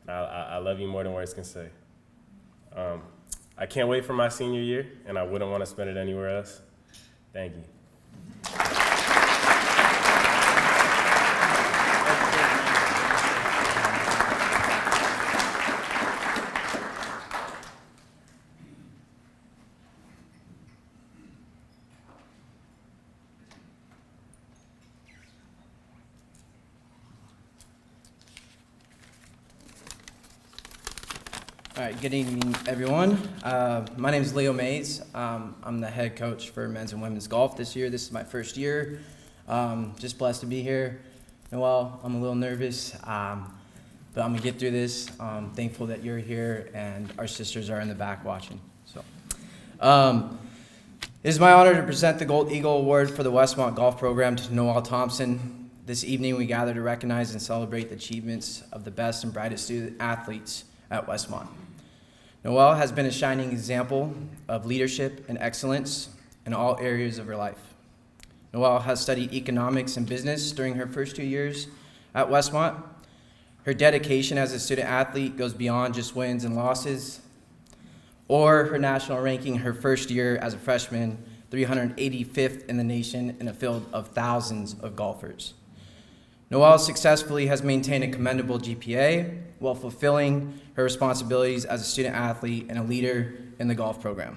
Speaker 15: And I love you more than words can say. I can't wait for my senior year, and I wouldn't want to spend it anywhere else. Thank you.
Speaker 16: All right, good evening, everyone. My name is Leo Mays. I'm the head coach for men's and women's golf this year. This is my first year. Just blessed to be here. Noelle, I'm a little nervous, but I'm gonna get through this. Thankful that you're here and our sisters are in the back watching. So, it is my honor to present the Gold Eagle Award for the Westmont Golf Program to Noelle Thompson. This evening, we gather to recognize and celebrate the achievements of the best and brightest student athletes at Westmont. Noelle has been a shining example of leadership and excellence in all areas of her life. Noelle has studied economics and business during her first 2 years at Westmont. Her dedication as a student athlete goes beyond just wins and losses, or her national ranking her first year as a freshman, 385th in the nation in a field of thousands of golfers. Noelle successfully has maintained a commendable GPA while fulfilling her responsibilities as a student athlete and a leader in the golf program.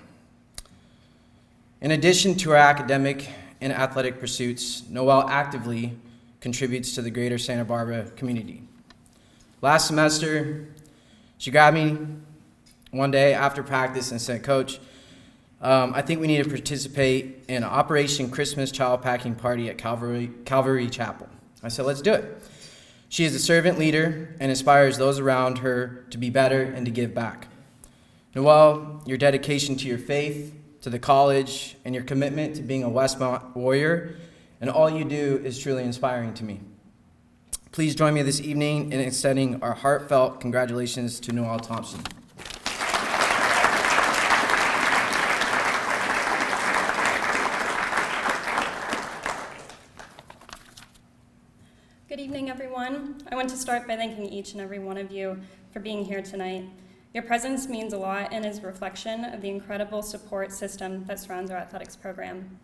Speaker 16: In addition to her academic and athletic pursuits, Noelle actively contributes to the greater Santa Barbara community. Last semester, she grabbed me one day after practice and said, "Coach, I think we need to participate in Operation Christmas Child Packing Party at Calvary Chapel." I said, "Let's do it." She is a servant leader and inspires those around her to be better and to give back. Noelle, your dedication to your faith, to the college, and your commitment to being a Westmont warrior, and all you do is truly inspiring to me. Please join me this evening in extending our heartfelt congratulations to Noelle Thompson.
Speaker 10: Good evening, everyone. I want to start by thanking each and every one of you for being here tonight. Your presence means a lot and is a reflection of the incredible support system that surrounds our athletics program.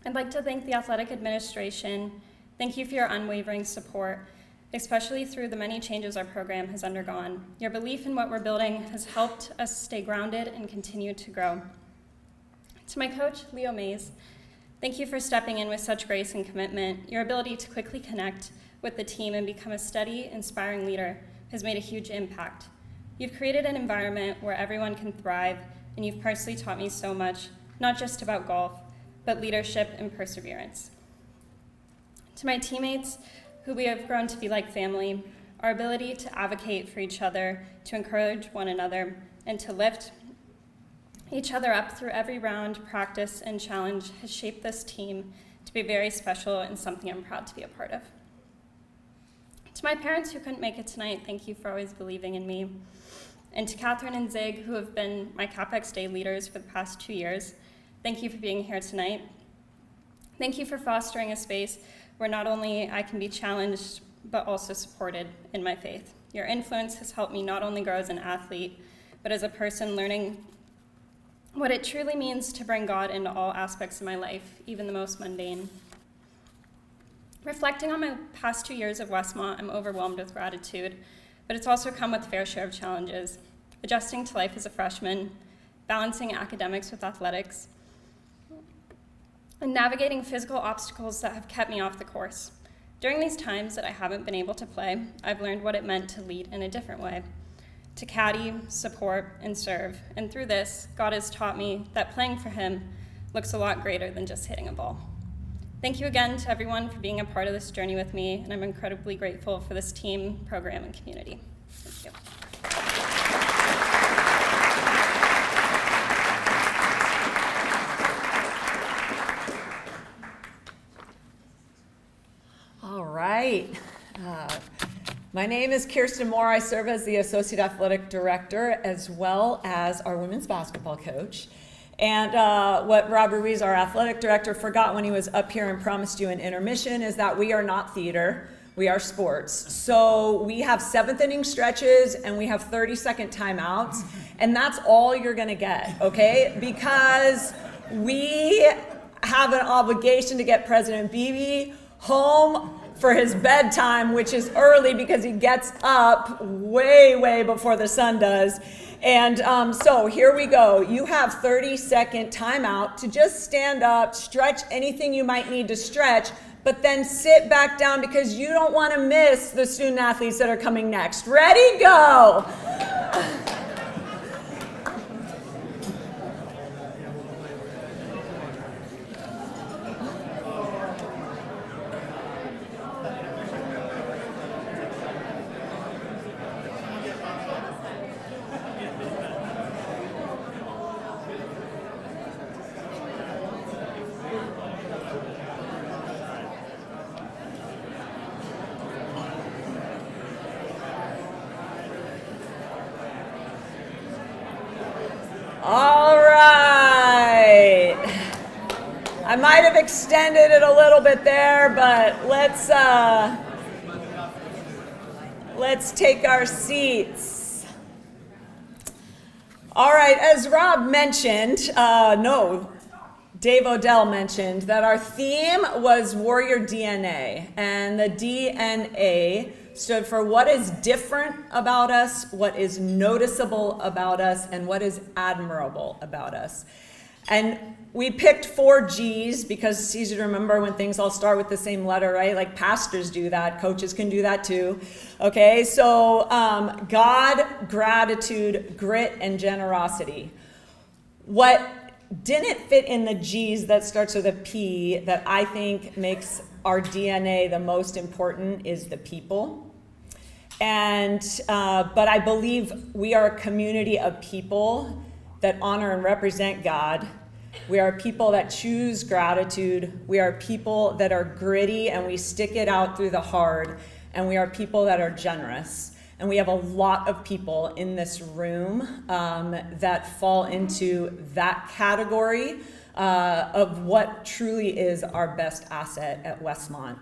Speaker 10: I'd like to thank the athletic administration. Thank you for your unwavering support, especially through the many changes our program has undergone. Your belief in what we're building has helped us stay grounded and continue to grow. To my coach, Leo Mays, thank you for stepping in with such grace and commitment. Your ability to quickly connect with the team and become a steady, inspiring leader has made a huge impact. You've created an environment where everyone can thrive, and you've personally taught me so much, not just about golf, but leadership and perseverance. To my teammates, who we have grown to be like family, our ability to advocate for each other, to encourage one another, and to lift each other up through every round, practice, and challenge has shaped this team to be very special and something I'm proud to be a part of. To my parents who couldn't make it tonight, thank you for always believing in me. And to Catherine and Zig, who have been my CapEx Day leaders for the past 2 years, thank you for being here tonight. Thank you for fostering a space where not only I can be challenged, but also supported in my faith. Your influence has helped me not only grow as an athlete, but as a person learning what it truly means to bring God into all aspects of my life, even the most mundane. Reflecting on my past 2 years of Westmont, I'm overwhelmed with gratitude, but it's also come with a fair share of challenges. Adjusting to life as a freshman, balancing academics with athletics, and navigating physical obstacles that have kept me off the course. During these times that I haven't been able to play, I've learned what it meant to lead in a different way, to caddy, support, and serve. And through this, God has taught me that playing for Him looks a lot greater than just hitting a ball.
Speaker 17: Thank you again to everyone for being a part of this journey with me, and I'm incredibly grateful for this team, program, and community. Thank you.
Speaker 18: All right. My name is Kirsten Moore. I serve as the Associate Athletic Director as well as our women's basketball coach. And what Rob Ruiz, our athletic director, forgot when he was up here and promised you an intermission is that we are not theater, we are sports. So we have 7th inning stretches and we have 30-second timeouts, and that's all you're gonna get, okay? Because we have an obligation to get President Beebe home for his bedtime, which is early because he gets up way before the sun does. And so here we go. You have 30-second timeout to just stand up, stretch anything you might need to stretch, but then sit back down because you don't want to miss the student athletes that are coming next. Ready? Go! All right. I might have extended it a little bit there, but let's take our seats. All right, as Rob mentioned, Dave Odell mentioned that our theme was Warrior DNA, and the DNA stood for what is different about us, what is noticeable about us, and what is admirable about us. And we picked 4 G's because it's easy to remember when things all start with the same letter, right? Like pastors do that, coaches can do that too. Okay, so God, gratitude, grit, and generosity. What didn't fit in the G's that starts with a P that I think makes our DNA the most important is the people. And but I believe we are a community of people that honor and represent God. We are people that choose gratitude. We are people that are gritty and we stick it out through the hard. And we are people that are generous. And we have a lot of people in this room that fall into that category of what truly is our best asset at Westmont.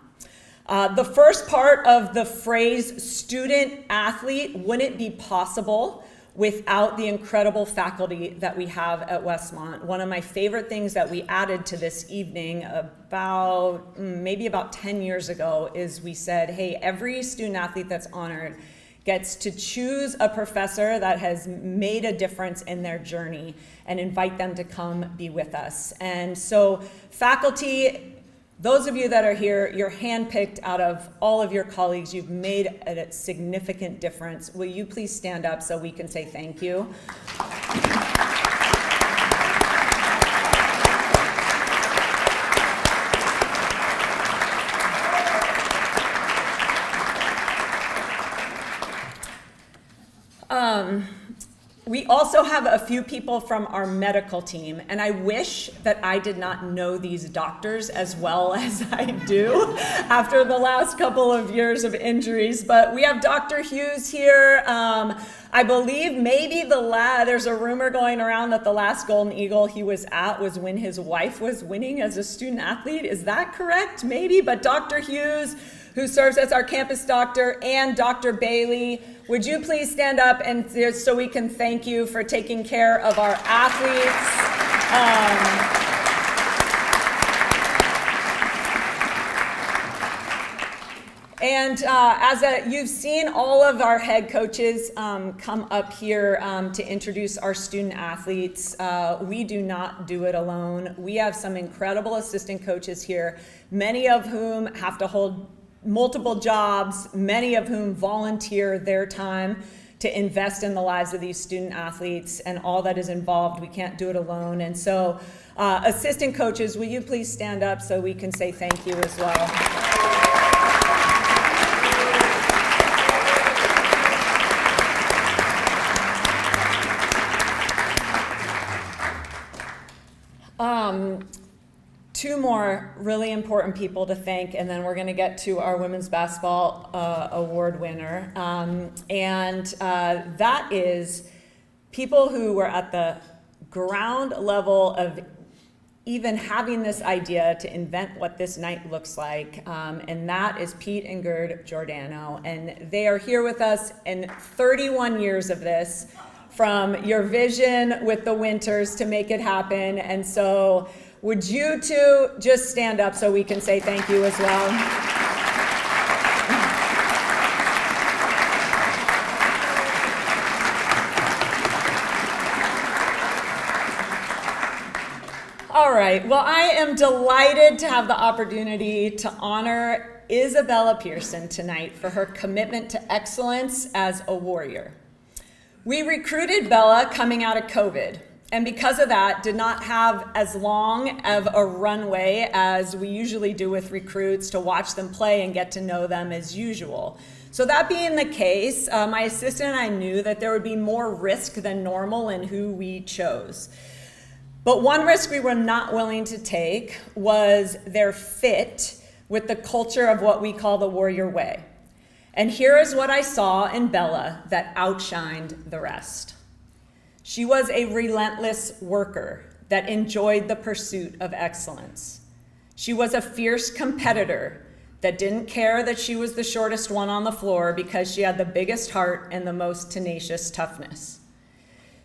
Speaker 18: The first part of the phrase student athlete wouldn't be possible without the incredible faculty that we have at Westmont. One of my favorite things that we added to this evening maybe about 10 years ago is we said, hey, every student athlete that's honored gets to choose a professor that has made a difference in their journey and invite them to come be with us. And so faculty, those of you that are here, you're handpicked out of all of your colleagues. You've made a significant difference. Will you please stand up so we can say thank you? We also have a few people from our medical team, and I wish that I did not know these doctors as well as I do after the last couple of years of injuries, but we have Dr. Hughes here. I believe maybe there's a rumor going around that the last Golden Eagle he was at was when his wife was winning as a student athlete. Is that correct? Maybe, but Dr. Hughes, who serves as our campus doctor, and Dr. Bailey, would you please stand up and so we can thank you for taking care of our athletes. You've seen all of our head coaches come up here to introduce our student athletes. We do not do it alone. We have some incredible assistant coaches here, many of whom have to hold multiple jobs, many of whom volunteer their time to invest in the lives of these student athletes and all that is involved. We can't do it alone. And so, assistant coaches, will you please stand up so we can say thank you as well? Two more really important people to thank, and then we're going to get to our women's basketball award winner. That is people who were at the ground level of even having this idea to invent what this night looks like, and that is Pete and Gerd Giordano. And they are here with us in 31 years of this, from your vision with the Winters to make it happen. And so would you two just stand up so we can say thank you as well? All right, well, I am delighted to have the opportunity to honor Isabella Pearson tonight for her commitment to excellence as a warrior. We recruited Bella coming out of COVID, and because of that, did not have as long of a runway as we usually do with recruits to watch them play and get to know them as usual. So that being the case, my assistant and I knew that there would be more risk than normal in who we chose. But one risk we were not willing to take was their fit with the culture of what we call the Warrior Way. And here is what I saw in Bella that outshined the rest. She was a relentless worker that enjoyed the pursuit of excellence. She was a fierce competitor that didn't care that she was the shortest one on the floor because she had the biggest heart and the most tenacious toughness.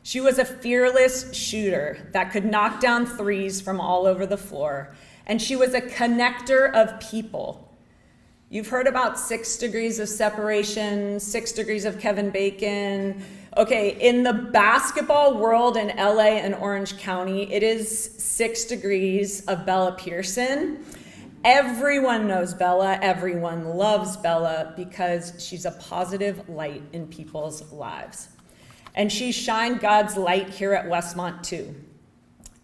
Speaker 18: She was a fearless shooter that could knock down threes from all over the floor. And she was a connector of people. You've heard about 6 degrees of separation, 6 degrees of Kevin Bacon. Okay, in the basketball world in LA and Orange County, it is 6 degrees of Bella Pearson. Everyone knows Bella, everyone loves Bella because she's a positive light in people's lives. And she shined God's light here at Westmont too.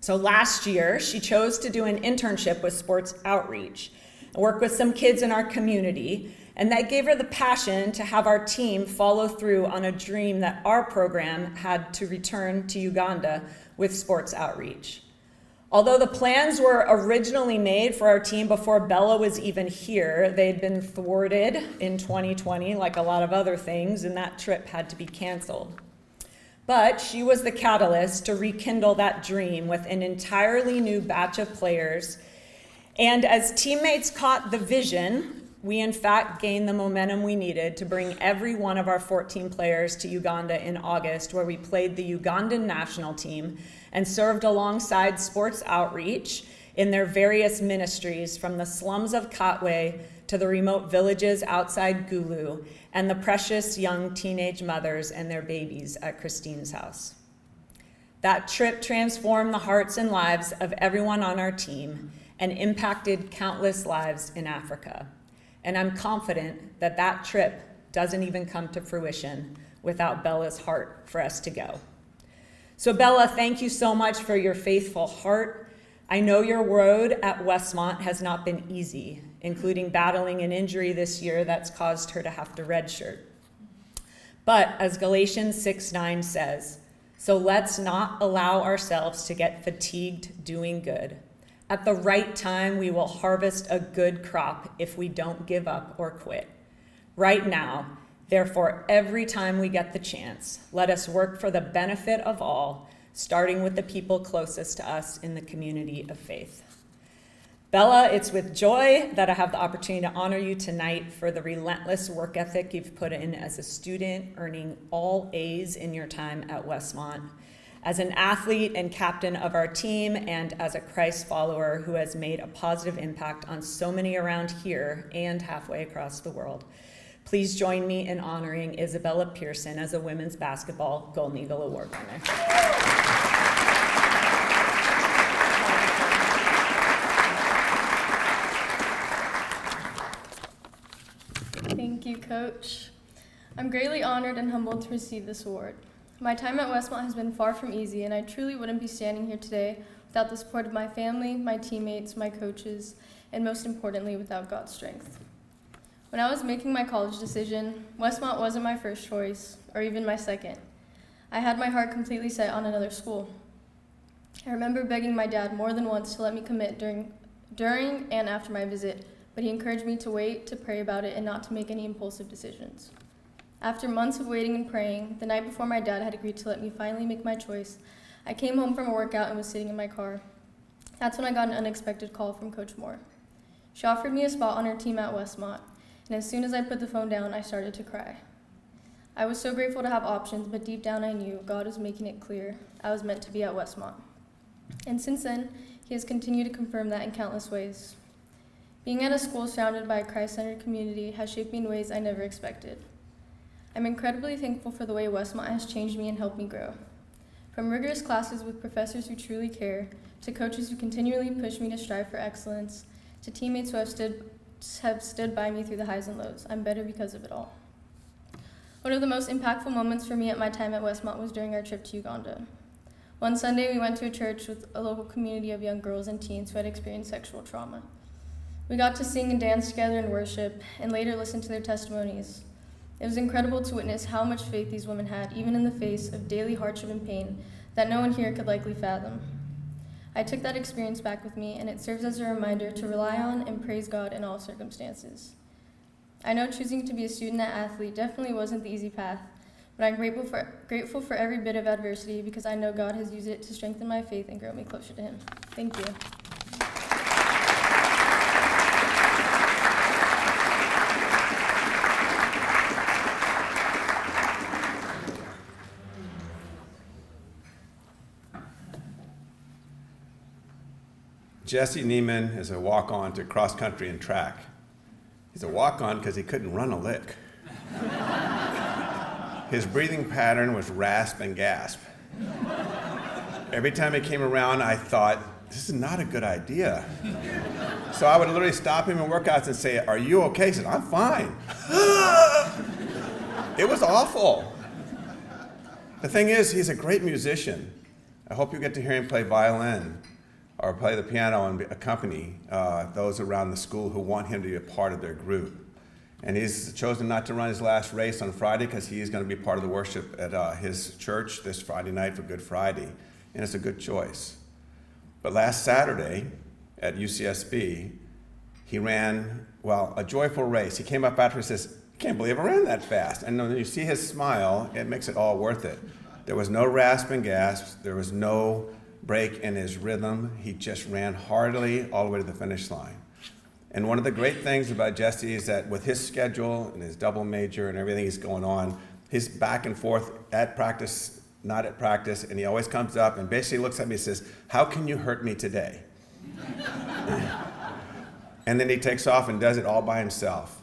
Speaker 18: So last year, she chose to do an internship with Sports Outreach, work with some kids in our community, and that gave her the passion to have our team follow through on a dream that our program had to return to Uganda with Sports Outreach. Although the plans were originally made for our team before Bella was even here, they'd been thwarted in 2020, like a lot of other things, and that trip had to be canceled. But she was the catalyst to rekindle that dream with an entirely new batch of players. And as teammates caught the vision, we in fact gained the momentum we needed to bring every one of our 14 players to Uganda in August, where we played the Ugandan national team and served alongside Sports Outreach in their various ministries, from the slums of Katwe to the remote villages outside Gulu, and the precious young teenage mothers and their babies at Christine's house. That trip transformed the hearts and lives of everyone on our team and impacted countless lives in Africa. And I'm confident that that trip doesn't even come to fruition without Bella's heart for us to go. So Bella, thank you so much for your faithful heart. I know your road at Westmont has not been easy, including battling an injury this year that's caused her to have to redshirt. But as Galatians 6:9 says, so let's not allow ourselves to get fatigued doing good. At the right time, we will harvest a good crop if we don't give up or quit. Right now, therefore, every time we get the chance, let us work for the benefit of all, starting with the people closest to us in the community of faith. Bella, it's with joy that I have the opportunity to honor you tonight for the relentless work ethic you've put in as a student, earning all A's in your time at Westmont, as an athlete and captain of our team, and as a Christ follower who has made a positive impact on so many around here and halfway across the world. Please join me in honoring Isabella Pearson as a women's basketball Golden Eagle Award winner.
Speaker 6: Thank you, Coach.
Speaker 19: I'm greatly honored and humbled to receive this award. My time at Westmont has been far from easy, and I truly wouldn't be standing here today without the support of my family, my teammates, my coaches, and most importantly, without God's strength. When I was making my college decision, Westmont wasn't my first choice, or even my second. I had my heart completely set on another school. I remember begging my dad more than once to let me commit during and after my visit, but he encouraged me to wait, to pray about it, and not to make any impulsive decisions. After months of waiting and praying, the night before my dad had agreed to let me finally make my choice, I came home from a workout and was sitting in my car. That's when I got an unexpected call from Coach Moore. She offered me a spot on her team at Westmont, and as soon as I put the phone down, I started to cry. I was so grateful to have options, but deep down I knew God was making it clear I was meant to be at Westmont. And since then, he has continued to confirm that in countless ways. Being at a school surrounded by a Christ-centered community has shaped me in ways I never expected. I'm incredibly thankful for the way Westmont has changed me and helped me grow. From rigorous classes with professors who truly care, to coaches who continually push me to strive for excellence, to teammates who have stood by me through the highs and lows, I'm better because of it all. One of the most impactful moments for me at my time at Westmont was during our trip to Uganda. One Sunday, we went to a church with a local community of young girls and teens who had experienced sexual trauma. We got to sing and dance together in worship, and later listen to their testimonies. It was incredible to witness how much faith these women had, even in the face of daily hardship and pain that no one here could likely fathom. I took that experience back with me, and it serves as a reminder to rely on and praise God in all circumstances. I know choosing to be a student and athlete definitely wasn't the easy path, but I'm grateful for every bit of adversity because I know God has used it to strengthen my faith and grow me closer to Him. Thank you.
Speaker 11: Jesse Nieman is a walk-on to cross country and track. He's a walk-on because he couldn't run a lick. His breathing pattern was rasp and gasp. Every time he came around, I thought, this is not a good idea. So I would literally stop him in workouts and say, are you okay? He said, I'm fine. It was awful. The thing is, he's a great musician. I hope you get to hear him play violin or play the piano and accompany those around the school who want him to be a part of their group. And he's chosen not to run his last race on Friday because he's going to be part of the worship at his church this Friday night for Good Friday. And it's a good choice. But last Saturday at UCSB, he ran, a joyful race. He came up after and says, I can't believe I ran that fast. And when you see his smile, it makes it all worth it. There was no rasp and gasps. There was no break in his rhythm. He just ran heartily all the way to the finish line. And one of the great things about Jesse is that with his schedule and his double major and everything he's going on, he's back and forth at practice, not at practice, and he always comes up and basically looks at me and says, how can you hurt me today? And then he takes off and does it all by himself.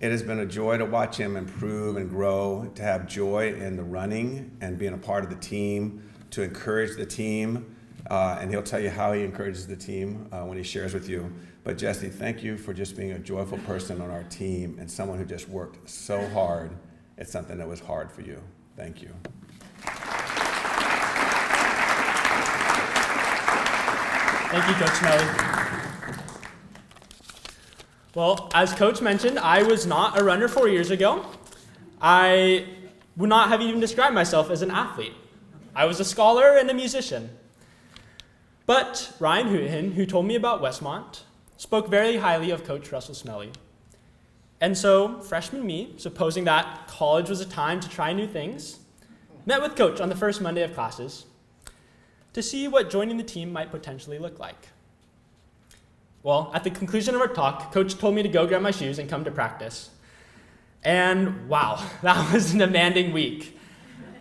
Speaker 11: It has been a joy to watch him improve and grow, to have joy in the running and being a part of the team, to encourage the team. And he'll tell you how he encourages the team when he shares with you. But Jesse, thank you for just being a joyful person on our team and someone who just worked so hard at something that was hard for you. Thank you.
Speaker 20: Thank you, Coach Smelly. Well, as Coach mentioned, I was not a runner 4 years ago. I would not have even described myself as an athlete. I was a scholar and a musician. But Ryan Hooten, who told me about Westmont, spoke very highly of Coach Russell Smelly. And so, freshman me, supposing that college was a time to try new things, met with Coach on the first Monday of classes to see what joining the team might potentially look like. Well, at the conclusion of our talk, Coach told me to go grab my shoes and come to practice. And wow, that was a demanding week.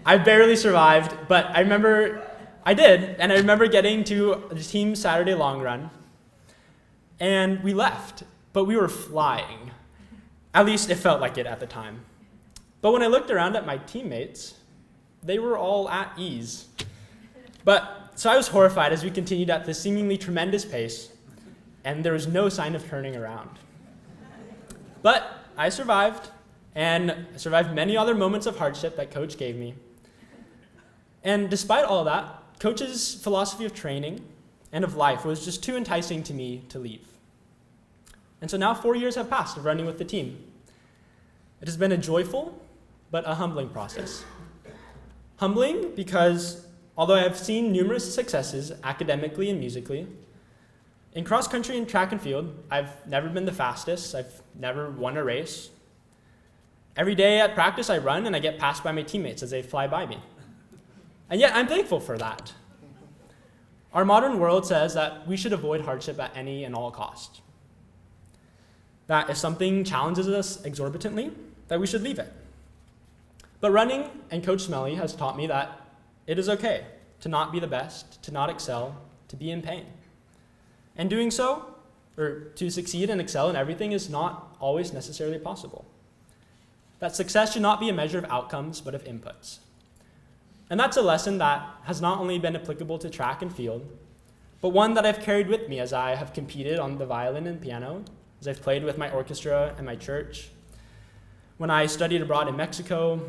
Speaker 20: I barely survived, but I remember I did, and I remember getting to the team Saturday long run, and we left, but we were flying. At least it felt like it at the time. But when I looked around at my teammates, they were all at ease. So I was horrified as we continued at this seemingly tremendous pace, and there was no sign of turning around. But I survived, and I survived many other moments of hardship that Coach gave me. And despite all that, Coach's philosophy of training and of life was just too enticing to me to leave. And so now 4 years have passed of running with the team. It has been a joyful but a humbling process. Humbling because although I have seen numerous successes academically and musically, in cross country and track and field, I've never been the fastest. I've never won a race. Every day at practice, I run and I get passed by my teammates as they fly by me. And yet, I'm thankful for that. Our modern world says that we should avoid hardship at any and all costs. That if something challenges us exorbitantly, that we should leave it. But running and Coach Smelly has taught me that it is okay to not be the best, to not excel, to be in pain. And doing so, or to succeed and excel in everything, is not always necessarily possible. That success should not be a measure of outcomes, but of inputs. And that's a lesson that has not only been applicable to track and field, but one that I've carried with me as I have competed on the violin and piano, as I've played with my orchestra and my church, when I studied abroad in Mexico,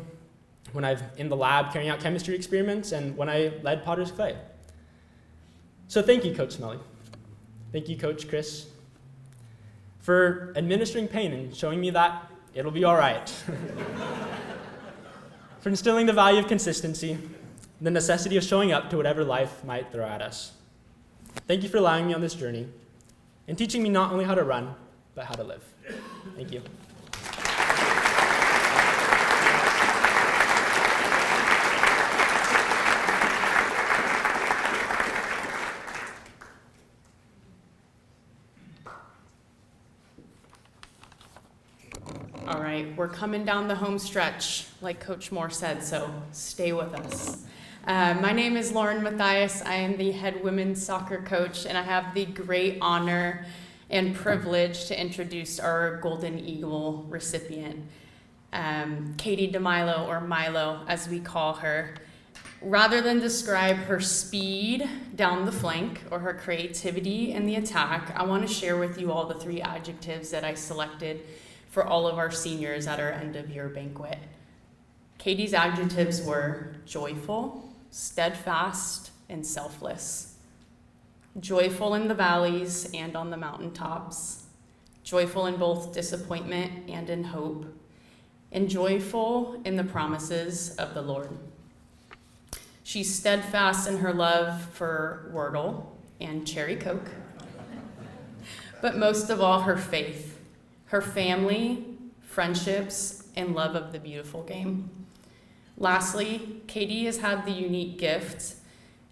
Speaker 20: when I've in the lab carrying out chemistry experiments, and when I led Potter's Clay. So thank you, Coach Smelly. Thank you, Coach Chris, for administering pain and showing me that it'll be all right. For instilling the value of consistency, the necessity of showing up to whatever life might throw at us. Thank you for allowing me on this journey and teaching me not only how to run, but how to live. Thank you.
Speaker 9: All right, we're coming down the home stretch, like Coach Moore said, so stay with us. My name is Lauren Mathias. I am the head women's soccer coach, and I have the great honor and privilege to introduce our Golden Eagle recipient, Katie DeMillo, or Milo, as we call her. Rather than describe her speed down the flank or her creativity in the attack, I want to share with you all the 3 adjectives that I selected for all of our seniors at our end of year banquet. Katie's adjectives were joyful, steadfast, and selfless. Joyful in the valleys and on the mountaintops. Joyful in both disappointment and in hope. And joyful in the promises of the Lord. She's steadfast in her love for Wordle and Cherry Coke. But most of all, her faith. Her family, friendships, and love of the beautiful game. Lastly, Katie has had the unique gift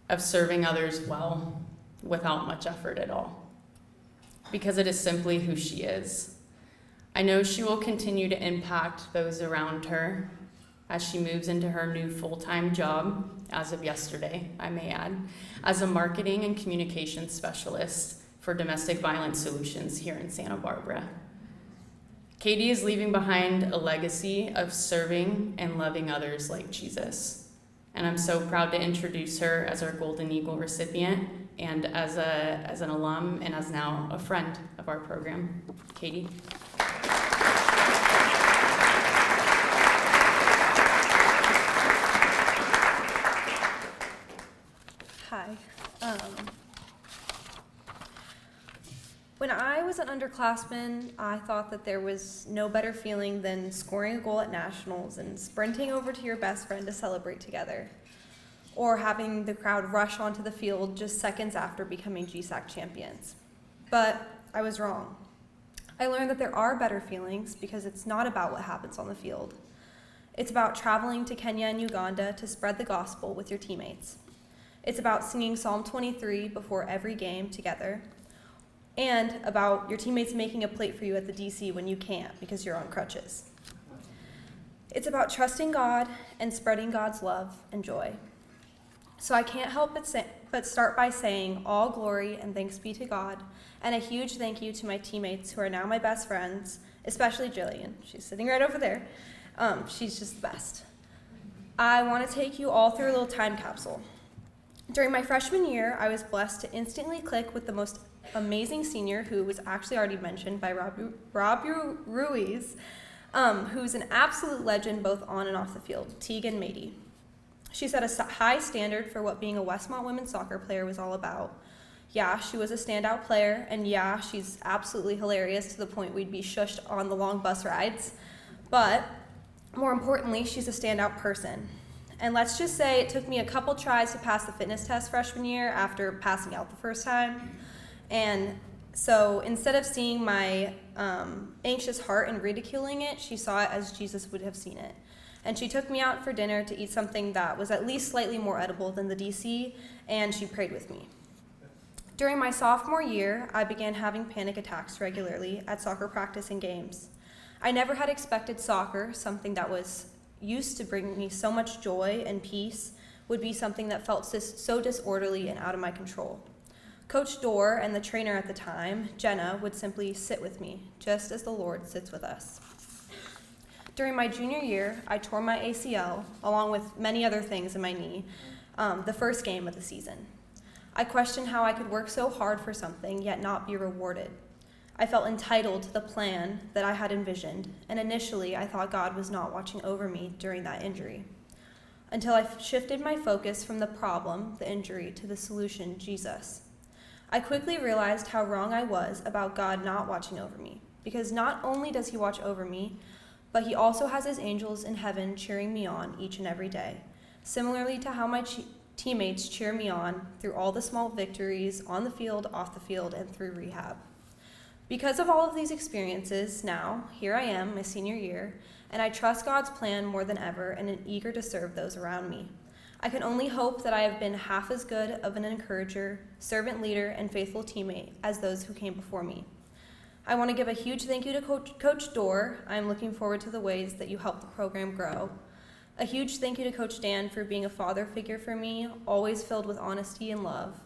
Speaker 9: of serving others well without much effort at all, because it is simply who she is. I know she will continue to impact those around her as she moves into her new full-time job, as of yesterday, I may add, as a marketing and communications specialist for domestic violence solutions here in Santa Barbara. Katie is leaving behind a legacy of serving and loving others like Jesus. And I'm so proud to introduce her as our Golden Eagle recipient and as an alum and as now a friend of our program. Katie.
Speaker 21: Hi. When I was an underclassman, I thought that there was no better feeling than scoring a goal at nationals and sprinting over to your best friend to celebrate together, or having the crowd rush onto the field just seconds after becoming GSAC champions. But I was wrong. I learned that there are better feelings because it's not about what happens on the field. It's about traveling to Kenya and Uganda to spread the gospel with your teammates. It's about singing Psalm 23 before every game together, and about your teammates making a plate for you at the DC when you can't because you're on crutches. It's about trusting God and spreading God's love and joy. So I can't help but start by saying all glory and thanks be to God, and a huge thank you to my teammates who are now my best friends, especially Jillian. She's sitting right over there. She's just the best. I want to take you all through a little time capsule. During my freshman year, I was blessed to instantly click with the most amazing senior who was actually already mentioned by Rob Ruiz. who's an absolute legend both on and off the field, Tegan Mady. She set a high standard for what being a Westmont women's soccer player was all about. Yeah, she was a standout player, and yeah, she's absolutely hilarious to the point we'd be shushed on the long bus rides. But more importantly, she's a standout person. And let's just say it took me a couple tries to pass the fitness test freshman year after passing out the first time. And so instead of seeing my anxious heart and ridiculing it, she saw it as Jesus would have seen it. And she took me out for dinner to eat something that was at least slightly more edible than the DC, and she prayed with me. During my sophomore year, I began having panic attacks regularly at soccer practice and games. I never had expected soccer, something that was used to bring me so much joy and peace, would be something that felt so disorderly and out of my control. Coach Dorr and the trainer at the time, Jenna, would simply sit with me, just as the Lord sits with us. During my junior year, I tore my ACL, along with many other things in my knee, the first game of the season. I questioned how I could work so hard for something, yet not be rewarded. I felt entitled to the plan that I had envisioned, and initially I thought God was not watching over me during that injury. Until I shifted my focus from the problem, the injury, to the solution, Jesus. I quickly realized how wrong I was about God not watching over me, because not only does he watch over me, but he also has his angels in heaven cheering me on each and every day, similarly to how my teammates cheer me on through all the small victories on the field, off the field, and through rehab. Because of all of these experiences, now, here I am, my senior year, and I trust God's plan more than ever and am eager to serve those around me. I can only hope that I have been half as good of an encourager, servant leader, and faithful teammate as those who came before me. I want to give a huge thank you to Coach Dorr. I'm looking forward to the ways that you helped the program grow. A huge thank you to Coach Dan for being a father figure for me, always filled with honesty and love.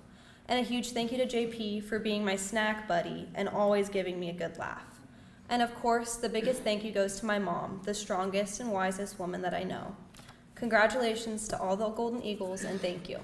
Speaker 21: And a huge thank you to JP for being my snack buddy and always giving me a good laugh. And of course, the biggest thank you goes to my mom, the strongest and wisest woman that I know. Congratulations to all the Golden Eagles, and thank you.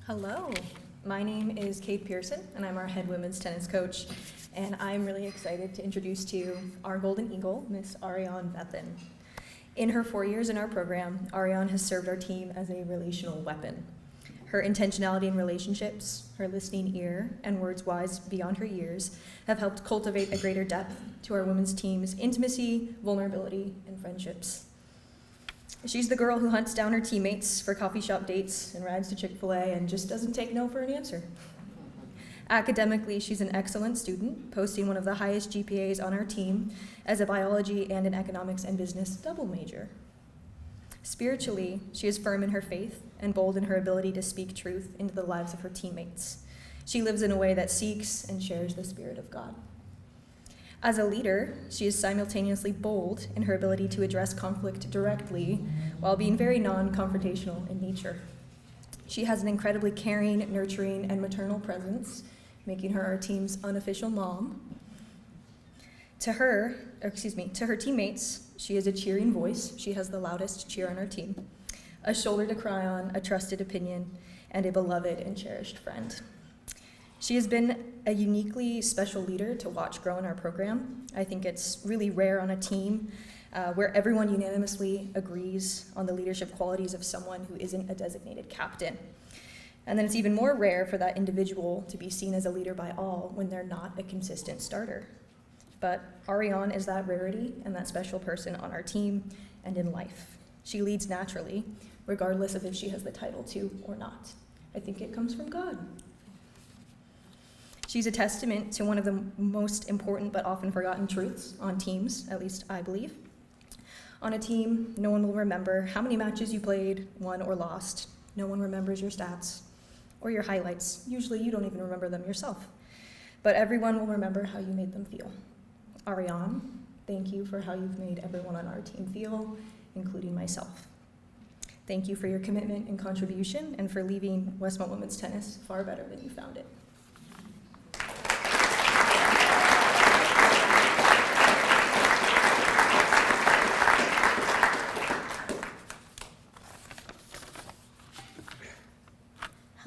Speaker 1: Hello, my name is Kate Pearson, and I'm our head women's tennis coach, and I'm really excited to introduce to you our Golden Eagle, Miss Arianne Vethan. In her 4 years in our program, Arianne has served our team as a relational weapon. Her intentionality in relationships, her listening ear, and words wise beyond her years have helped cultivate a greater depth to our women's team's intimacy, vulnerability, and friendships. She's the girl who hunts down her teammates for coffee shop dates and rides to Chick-fil-A and just doesn't take no for an answer. Academically, she's an excellent student, posting one of the highest GPAs on our team as a biology and an economics and business double major. Spiritually, she is firm in her faith and bold in her ability to speak truth into the lives of her teammates. She lives in a way that seeks and shares the Spirit of God. As a leader, she is simultaneously bold in her ability to address conflict directly while being very non-confrontational in nature. She has an incredibly caring, nurturing, and maternal presence, making her our team's unofficial mom. To her teammates, she is a cheering voice. She has the loudest cheer on our team, a shoulder to cry on, a trusted opinion, and a beloved and cherished friend. She has been a uniquely special leader to watch grow in our program. I think it's really rare on a team where everyone unanimously agrees on the leadership qualities of someone who isn't a designated captain. And then it's even more rare for that individual to be seen as a leader by all when they're not a consistent starter. But Arianne is that rarity and that special person on our team and in life. She leads naturally, regardless of if she has the title to or not. I think it comes from God. She's a testament to one of the most important but often forgotten truths on teams, at least I believe. On a team, no one will remember how many matches you played, won, or lost. No one remembers your stats or your highlights. Usually you don't even remember them yourself. But everyone will remember how you made them feel. Arianne, thank you for how you've made everyone on our team feel, including myself. Thank you for your commitment and contribution and for leaving Westmont women's tennis far better than you found it.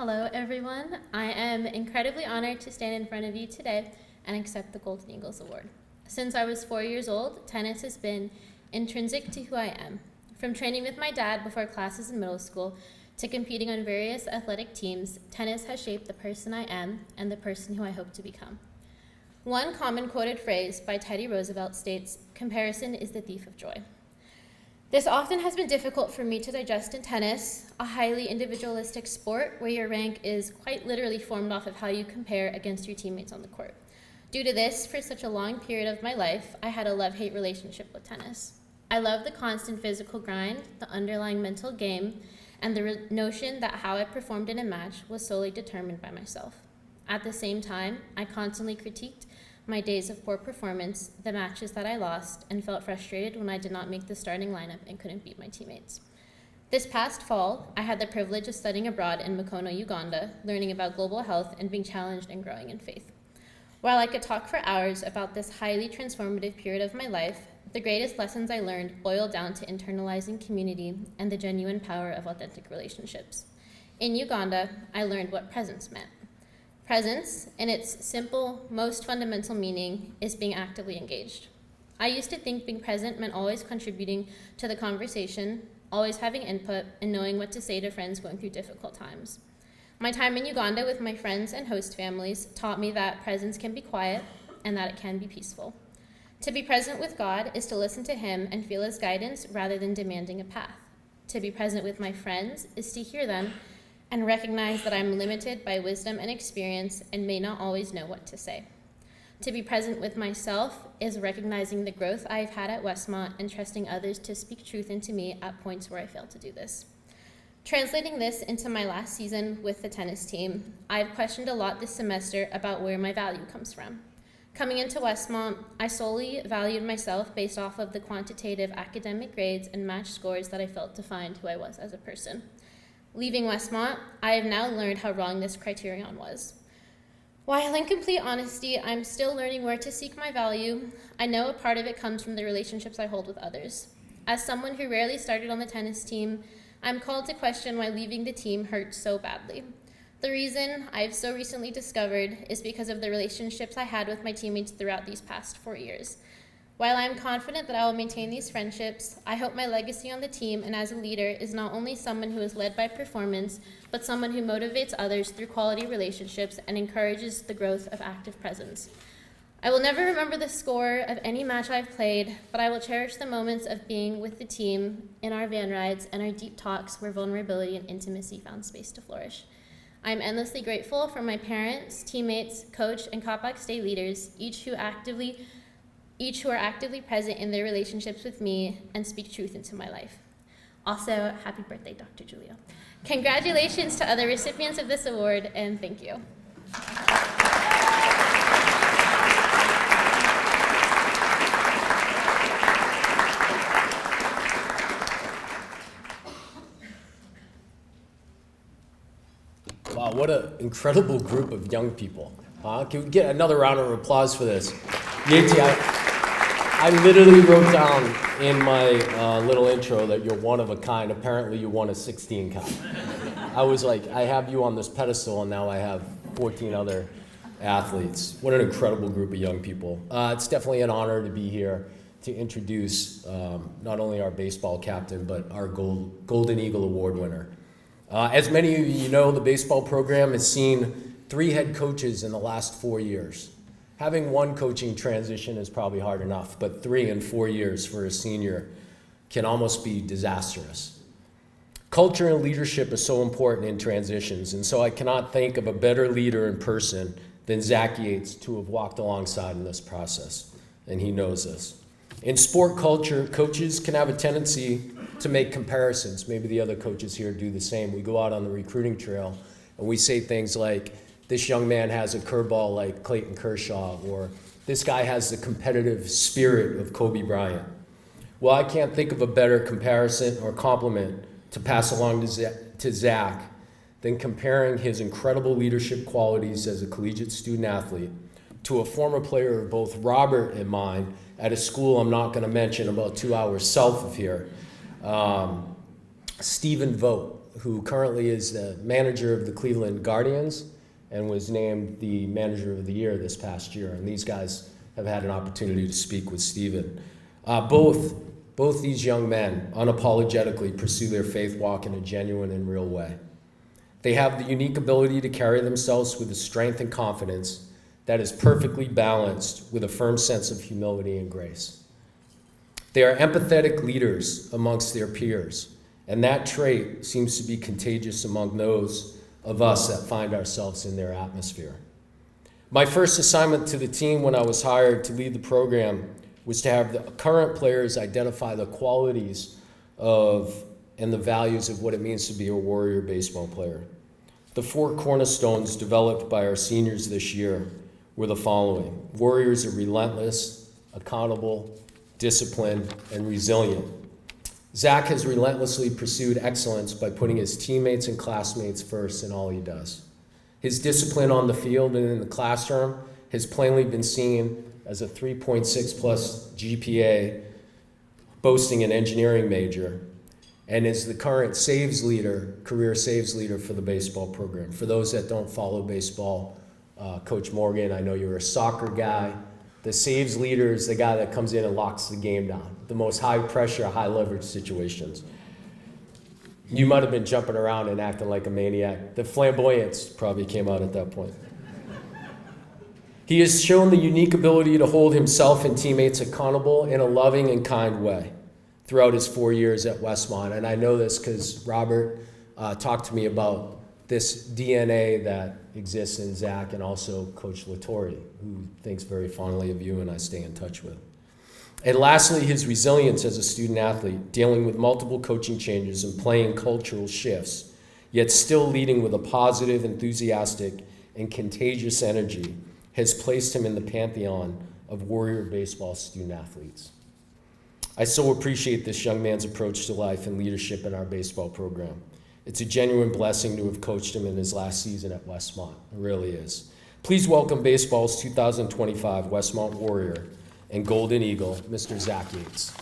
Speaker 2: Hello, everyone. I am incredibly honored to stand in front of you today and accept the Golden Eagles Award. Since I was 4 years old, tennis has been intrinsic to who I am. From training with my dad before classes in middle school to competing on various athletic teams, tennis has shaped the person I am and the person who I hope to become. One common quoted phrase by Teddy Roosevelt states, "Comparison is the thief of joy." This often has been difficult for me to digest in tennis, a highly individualistic sport where your rank is quite literally formed off of how you compare against your teammates on the court. Due to this, for such a long period of my life, I had a love-hate relationship with tennis. I love the constant physical grind, the underlying mental game, and the notion that how I performed in a match was solely determined by myself. At the same time, I constantly critiqued my days of poor performance, the matches that I lost, and felt frustrated when I did not make the starting lineup and couldn't beat my teammates. This past fall, I had the privilege of studying abroad in Mukono, Uganda, learning about global health and being challenged and growing in faith. While I could talk for hours about this highly transformative period of my life, the greatest lessons I learned boiled down to internalizing community and the genuine power of authentic relationships. In Uganda, I learned what presence meant. Presence, in its simple, most fundamental meaning, is being actively engaged. I used to think being present meant always contributing to the conversation, always having input, and knowing what to say to friends going through difficult times. My time in Uganda with my friends and host families taught me that presence can be quiet and that it can be peaceful. To be present with God is to listen to Him and feel His guidance rather than demanding a path. To be present with my friends is to hear them and recognize that I'm limited by wisdom and experience and may not always know what to say. To be present with myself is recognizing the growth I've had at Westmont and trusting others to speak truth into me at points where I failed to do this. Translating this into my last season with the tennis team, I've questioned a lot this semester about where my value comes from. Coming into Westmont, I solely valued myself based off of the quantitative academic grades and match scores that I felt defined who I was as a person. Leaving Westmont, I have now learned how wrong this criterion was. While in complete honesty, I'm still learning where to seek my value. I know a part of it comes from the relationships I hold with others. As someone who rarely started on the tennis team, I'm called to question why leaving the team hurt so badly. The reason I've so recently discovered is because of the relationships I had with my teammates throughout these past 4 years. While I am confident that I will maintain these friendships, I hope my legacy on the team and as a leader is not only someone who is led by performance, but someone who motivates others through quality relationships and encourages the growth of active presence. I will never remember the score of any match I've played, but I will cherish the moments of being with the team in our van rides and our deep talks where vulnerability and intimacy found space to flourish. I'm endlessly grateful for my parents, teammates, coach, and Kapak State leaders, each who are actively present in their relationships with me and speak truth into my life. Also, happy birthday, Dr. Julio. Congratulations to other recipients of this award, and thank you.
Speaker 22: Wow, what an incredible group of young people. Can we get another round of applause for this? Yates, I literally wrote down in my little intro that you're one of a kind. Apparently you won a 16 count. I was like, I have you on this pedestal and now I have 14 other athletes. What an incredible group of young people. It's definitely an honor to be here to introduce not only our baseball captain, but our Golden Eagle Award winner. As many of you know, the baseball program has seen 3 head coaches in the last 4 years. Having one coaching transition is probably hard enough, but 3 in 4 years for a senior can almost be disastrous. Culture and leadership is so important in transitions, and so I cannot think of a better leader in person than Zach Yates to have walked alongside in this process, and he knows this. In sport culture, coaches can have a tendency to make comparisons. Maybe the other coaches here do the same. We go out on the recruiting trail and we say things like, this young man has a curveball like Clayton Kershaw, or this guy has the competitive spirit of Kobe Bryant. Well, I can't think of a better comparison or compliment to pass along to Zach than comparing his incredible leadership qualities as a collegiate student athlete to a former player of both Robert and mine at a school I'm not going to mention about 2 hours south of here, Stephen Vogt, who currently is the manager of the Cleveland Guardians and was named the manager of the year this past year. And these guys have had an opportunity to speak with Stephen. Both these young men unapologetically pursue their faith walk in a genuine and real way. They have the unique ability to carry themselves with a strength and confidence that is perfectly balanced with a firm sense of humility and grace. They are empathetic leaders amongst their peers, and that trait seems to be contagious among those of us that find ourselves in their atmosphere. My first assignment to the team when I was hired to lead the program was to have the current players identify the qualities of and the values of what it means to be a Warrior baseball player. The 4 cornerstones developed by our seniors this year were the following. Warriors are relentless, accountable, disciplined, and resilient. Zach has relentlessly pursued excellence by putting his teammates and classmates first in all he does. His discipline on the field and in the classroom has plainly been seen as a 3.6 plus GPA, boasting an engineering major, and is the current saves leader, career saves leader for the baseball program. For those that don't follow baseball, Coach Morgan, I know you're a soccer guy. The saves leader is the guy that comes in and locks the game down. The most high pressure, high leverage situations. You might have been jumping around and acting like a maniac. The flamboyance probably came out at that point. He has shown the unique ability to hold himself and teammates accountable in a loving and kind way throughout his 4 years at Westmont. And I know this because Robert talked to me about this DNA that exists in Zach and also Coach Latore, who thinks very fondly of you and I stay in touch with. And lastly, his resilience as a student athlete, dealing with multiple coaching changes and playing cultural shifts, yet still leading with a positive, enthusiastic, and contagious energy, has placed him in the pantheon of Warrior baseball student athletes. I so appreciate this young man's approach to life and leadership in our baseball program. It's a genuine blessing to have coached him in his last season at Westmont. It really is. Please welcome baseball's 2025 Westmont Warrior and Golden Eagle, Mr. Zach Yates.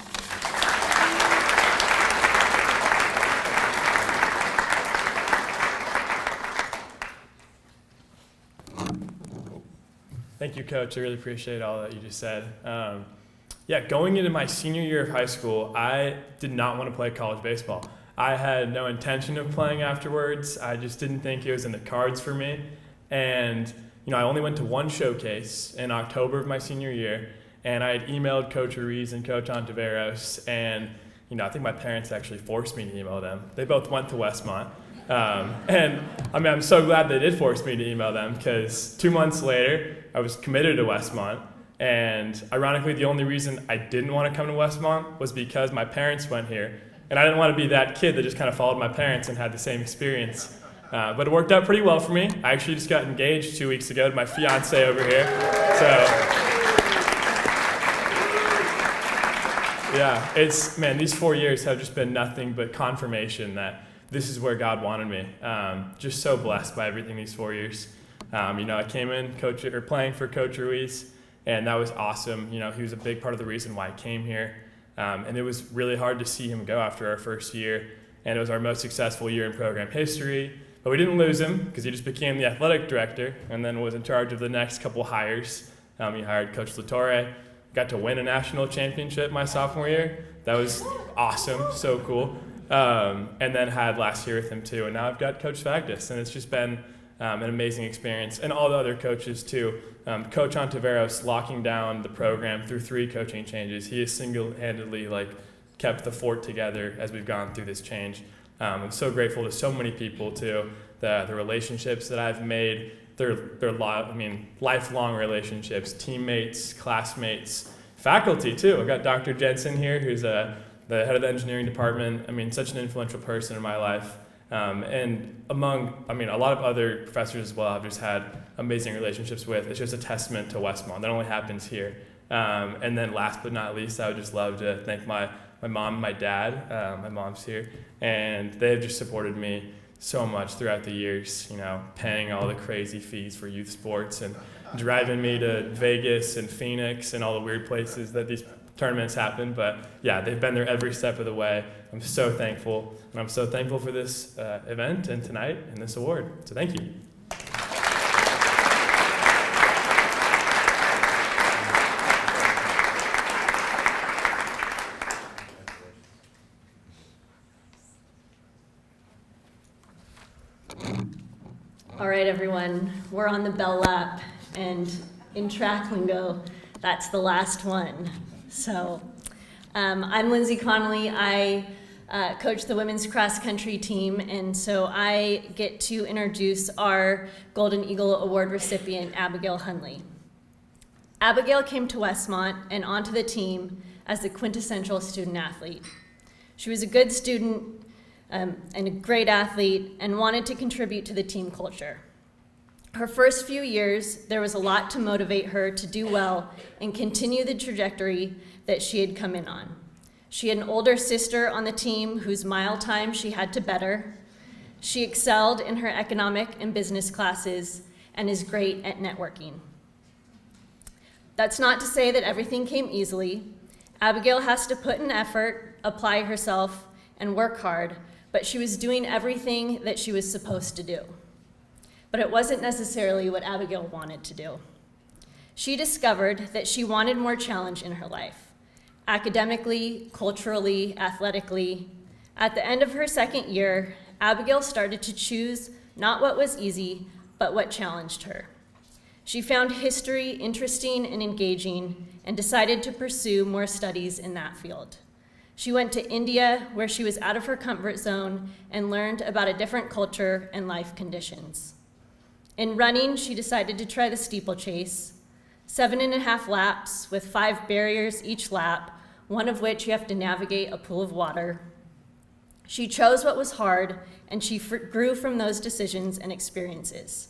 Speaker 6: Thank you, Coach. I really appreciate all that you just said. Going into my senior year of high school, I did not want to play college baseball. I had no intention of playing afterwards. I just didn't think it was in the cards for me. And, I only went to one showcase in October of my senior year, and I had emailed Coach Rodrigues and Coach Ontiveros, and, I think my parents actually forced me to email them. They both went to Westmont. I'm so glad they did force me to email them because 2 months later, I was committed to Westmont. And ironically, the only reason I didn't want to come to Westmont was because my parents went here. And I didn't want to be that kid that just kind of followed my parents and had the same experience. But it worked out pretty well for me. I actually just got engaged 2 weeks ago to my fiance over here. These 4 years have just been nothing but confirmation that this is where God wanted me. Just so blessed by everything these 4 years. I came in playing for Coach Ruiz, and that was awesome. He was a big part of the reason why I came here. And it was really hard to see him go after our first year. And it was our most successful year in program history. But we didn't lose him because he just became the athletic director and then was in charge of the next couple hires. He hired Coach Latore, got to win a national championship my sophomore year. That was awesome, so cool. And then had last year with him too. And now I've got Coach Vagdis, and it's just been an amazing experience. And all the other coaches too. Coach Ontiveros locking down the program through 3 coaching changes. He has single-handedly kept the fort together as we've gone through this change. I'm so grateful to so many people too. The relationships that I've made, they're lifelong relationships, teammates, classmates, faculty too. I've got Dr. Jensen here, who's the head of the engineering department. Such an influential person in my life. And among, a lot of other professors as well I've just had amazing relationships with. It's just a testament to Westmont. That only happens here. And then last but not least, I would just love to thank my mom and my dad. My mom's here. And they've just supported me so much throughout the years, paying all the crazy fees for youth sports and driving me to Vegas and Phoenix and all the weird places that these tournaments happen. But yeah, they've been there every step of the way. I'm so thankful, and I'm so thankful for this event and tonight and this award. So thank you.
Speaker 3: All right, everyone, we're on the bell lap, and in track lingo, that's the last one. So I'm Lindsay Connolly. I coach the women's cross country team, and so I get to introduce our Golden Eagle Award recipient, Abigail Hundley. Abigail came to Westmont and onto the team as the quintessential student athlete. She was a good student, and a great athlete, and wanted to contribute to the team culture. Her first few years, there was a lot to motivate her to do well and continue the trajectory that she had come in on. She had an older sister on the team whose mile time she had to better. She excelled in her economic and business classes and is great at networking. That's not to say that everything came easily. Abigail has to put in effort, apply herself, and work hard, but she was doing everything that she was supposed to do. But it wasn't necessarily what Abigail wanted to do. She discovered that she wanted more challenge in her life, academically, culturally, athletically. At the end of her second year, Abigail started to choose not what was easy, but what challenged her. She found history interesting and engaging and decided to pursue more studies in that field. She went to India, where she was out of her comfort zone and learned about a different culture and life conditions. In running, she decided to try the steeplechase, 7.5 laps with 5 barriers each lap, one of which you have to navigate a pool of water. She chose what was hard, and she grew from those decisions and experiences.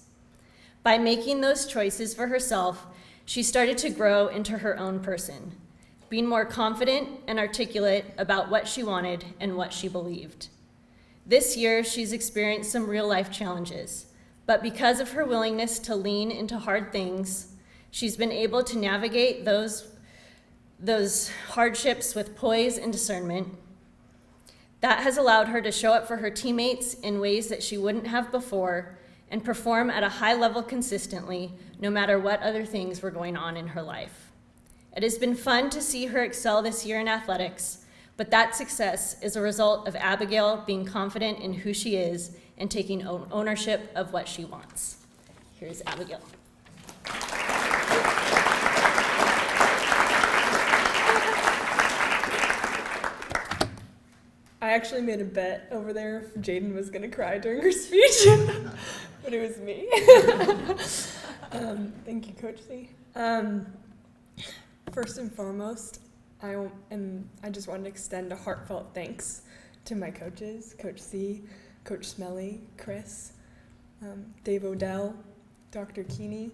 Speaker 3: By making those choices for herself, she started to grow into her own person, being more confident and articulate about what she wanted and what she believed. This year, she's experienced some real-life challenges, but because of her willingness to lean into hard things, she's been able to navigate those hardships with poise and discernment. That has allowed her to show up for her teammates in ways that she wouldn't have before and perform at a high level consistently, no matter what other things were going on in her life. It has been fun to see her excel this year in athletics, but that success is a result of Abigail being confident in who she is and taking ownership of what she wants. Here's Abigail.
Speaker 4: I actually made a bet over there if Jaiden was going to cry during her speech, but it was me. Thank you, Coach C. First and foremost, I just wanted to extend a heartfelt thanks to my coaches, Coach C, Coach Smelly, Chris, Dave Odell, Dr. Keeney,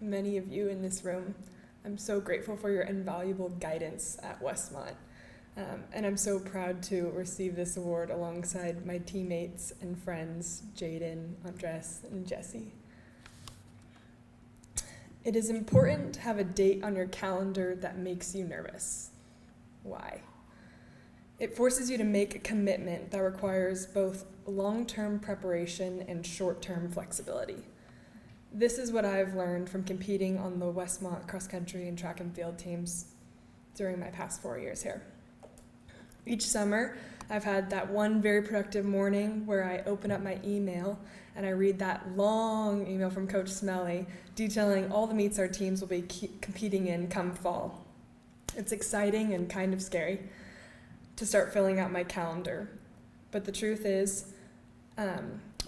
Speaker 4: many of you in this room. I'm so grateful for your invaluable guidance at Westmont. And I'm so proud to receive this award alongside my teammates and friends, Jaiden, Andres, and Jesse. It is important to have a date on your calendar that makes you nervous. Why? It forces you to make a commitment that requires both long-term preparation and short-term flexibility. This is what I've learned from competing on the Westmont cross-country and track and field teams during my past 4 years here. Each summer, I've had that one very productive morning where I open up my email and I read that long email from Coach Smelly detailing all the meets our teams will be competing in come fall. It's exciting and kind of scary to start filling out my calendar. But the truth is,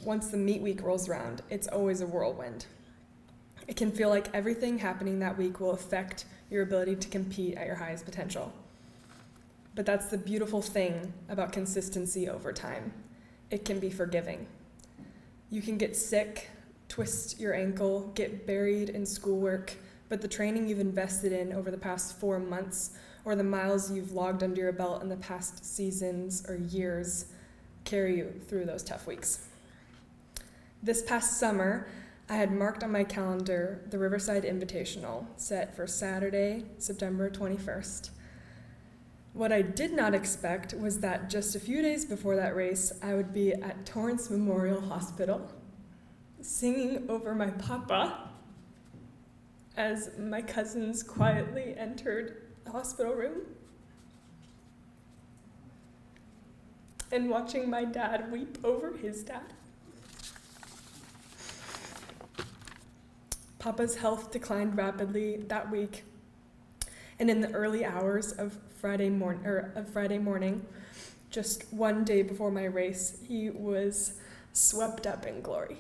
Speaker 4: once the meet week rolls around, it's always a whirlwind. It can feel like everything happening that week will affect your ability to compete at your highest potential. But that's the beautiful thing about consistency over time. It can be forgiving. You can get sick, twist your ankle, get buried in schoolwork, but the training you've invested in over the past 4 months or the miles you've logged under your belt in the past seasons or years carry you through those tough weeks. This past summer, I had marked on my calendar the Riverside Invitational set for Saturday, September 21st. What I did not expect was that just a few days before that race, I would be at Torrance Memorial Hospital singing over my papa as my cousins quietly entered the hospital room, and watching my dad weep over his dad. Papa's health declined rapidly that week, and in the early hours of Friday morning, just one day before my race, he was swept up in glory.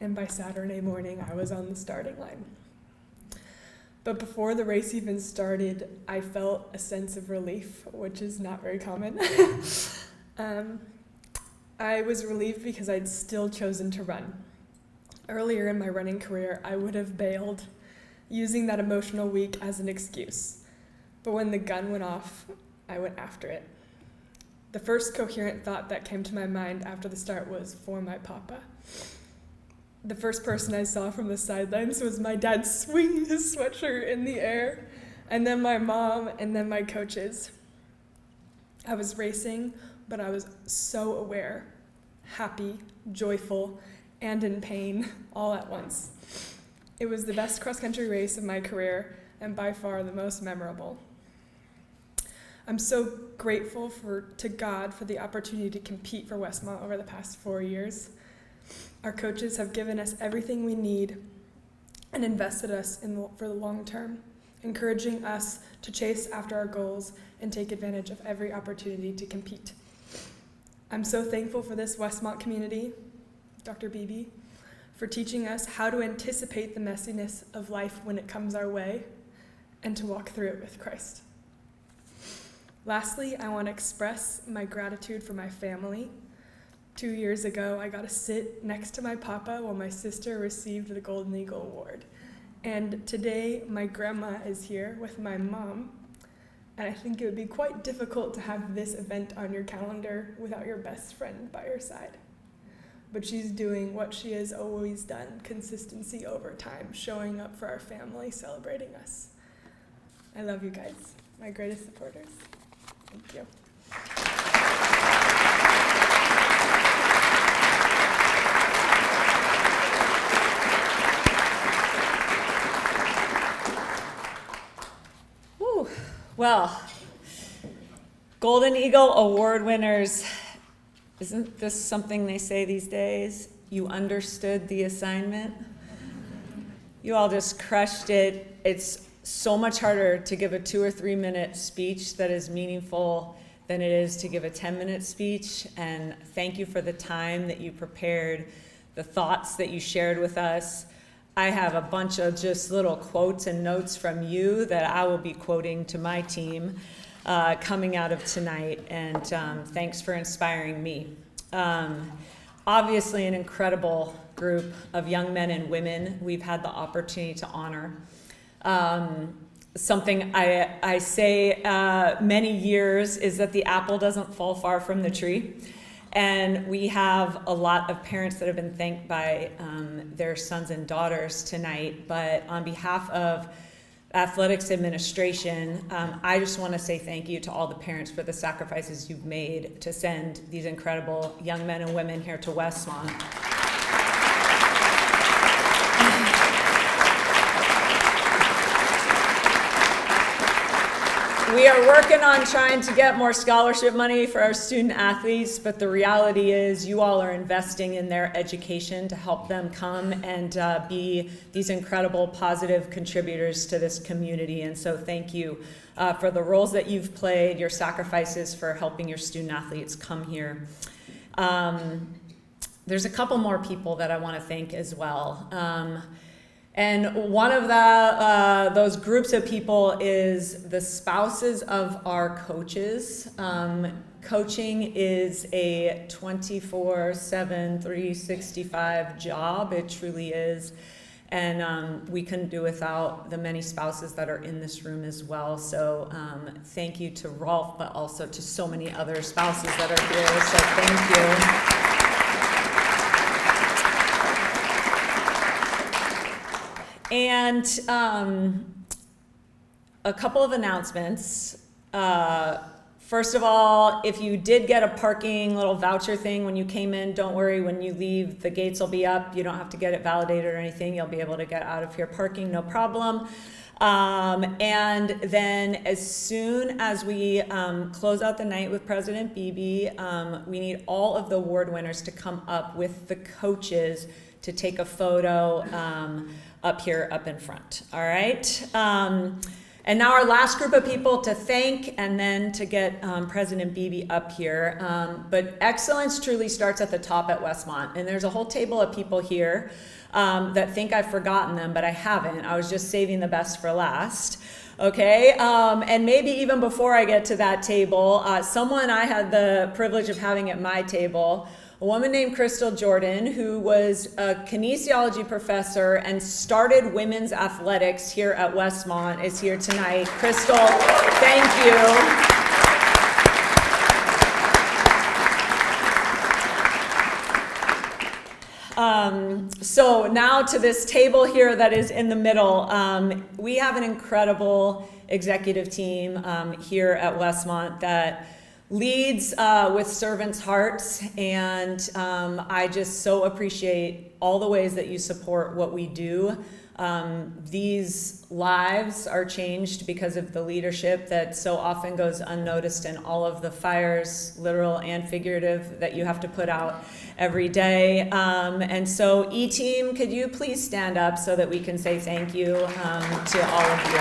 Speaker 4: And by Saturday morning, I was on the starting line. But before the race even started, I felt a sense of relief, which is not very common. I was relieved because I'd still chosen to run. Earlier in my running career, I would have bailed, using that emotional week as an excuse. But when the gun went off, I went after it. The first coherent thought that came to my mind after the start was for my papa. The first person I saw from the sidelines was my dad swinging his sweatshirt in the air, and then my mom, and then my coaches. I was racing, but I was so aware, happy, joyful, and in pain all at once. It was the best cross-country race of my career, and by far the most memorable. I'm so grateful to God for the opportunity to compete for Westmont over the past 4 years. Our coaches have given us everything we need and invested us for the long term, encouraging us to chase after our goals and take advantage of every opportunity to compete. I'm so thankful for this Westmont community, Dr. Beebe, for teaching us how to anticipate the messiness of life when it comes our way and to walk through it with Christ. Lastly, I want to express my gratitude for my family. 2 years ago, I got to sit next to my papa while my sister received the Golden Eagle Award. And today, my grandma is here with my mom. And I think it would be quite difficult to have this event on your calendar without your best friend by your side. But she's doing what she has always done, consistency over time, showing up for our family, celebrating us. I love you guys, my greatest supporters. Thank you.
Speaker 18: Whew. Well, Golden Eagle Award winners, isn't this something they say these days? You understood the assignment. You all just crushed it. It's so much harder to give a 2 or 3 minute speech that is meaningful than it is to give a 10-minute speech. And thank you for the time that you prepared, the thoughts that you shared with us. I have a bunch of just little quotes and notes from you that I will be quoting to my team coming out of tonight. And thanks for inspiring me. Obviously an incredible group of young men and women we've had the opportunity to honor. Something I say many years is that the apple doesn't fall far from the tree. And we have a lot of parents that have been thanked by their sons and daughters tonight. But on behalf of athletics administration, I just want to say thank you to all the parents for the sacrifices you've made to send these incredible young men and women here to Westmont. We are working on trying to get more scholarship money for our student athletes, but the reality is you all are investing in their education to help them come and be these incredible positive contributors to this community. And so thank you for the roles that you've played, your sacrifices for helping your student athletes come here. There's a couple more people that I want to thank as well. And one of those groups of people is the spouses of our coaches. Coaching is a 24/7, 365 job. It truly is. And we couldn't do without the many spouses that are in this room as well. So thank you to Rolf, but also to so many other spouses that are here. So thank you. And a couple of announcements. First of all, if you did get a parking little voucher thing when you came in, don't worry, when you leave, the gates will be up. You don't have to get it validated or anything. You'll be able to get out of here parking, no problem. And then as soon as we close out the night with President Beebe, we need all of the award winners to come up with the coaches to take a photo up here, up in front. All right. And now our last group of people to thank and then to get President Beebe up here. But excellence truly starts at the top at Westmont. And there's a whole table of people here that think I've forgotten them, but I haven't. I was just saving the best for last. Okay, and maybe even before I get to that table, someone I had the privilege of having at my table, a woman named Crystal Jordan, who was a kinesiology professor and started women's athletics here at Westmont, is here tonight. Crystal, thank you. So now to this table here that is in the middle. We have an incredible executive team here at Westmont that leads with servants' hearts, and I just so appreciate all the ways that you support what we do. These lives are changed because of the leadership that so often goes unnoticed and all of the fires, literal and figurative, that you have to put out every day. And so E-Team, could you please stand up so that we can say thank you to all of you.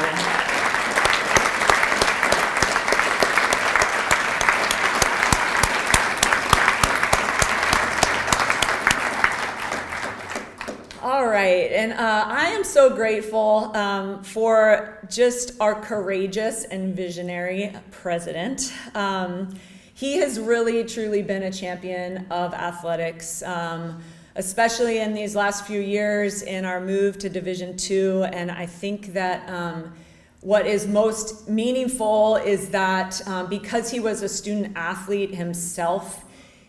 Speaker 18: All right, and I am so grateful for just our courageous and visionary president. He has really, truly been a champion of athletics, especially in these last few years in our move to Division II. And I think that what is most meaningful is that because he was a student athlete himself,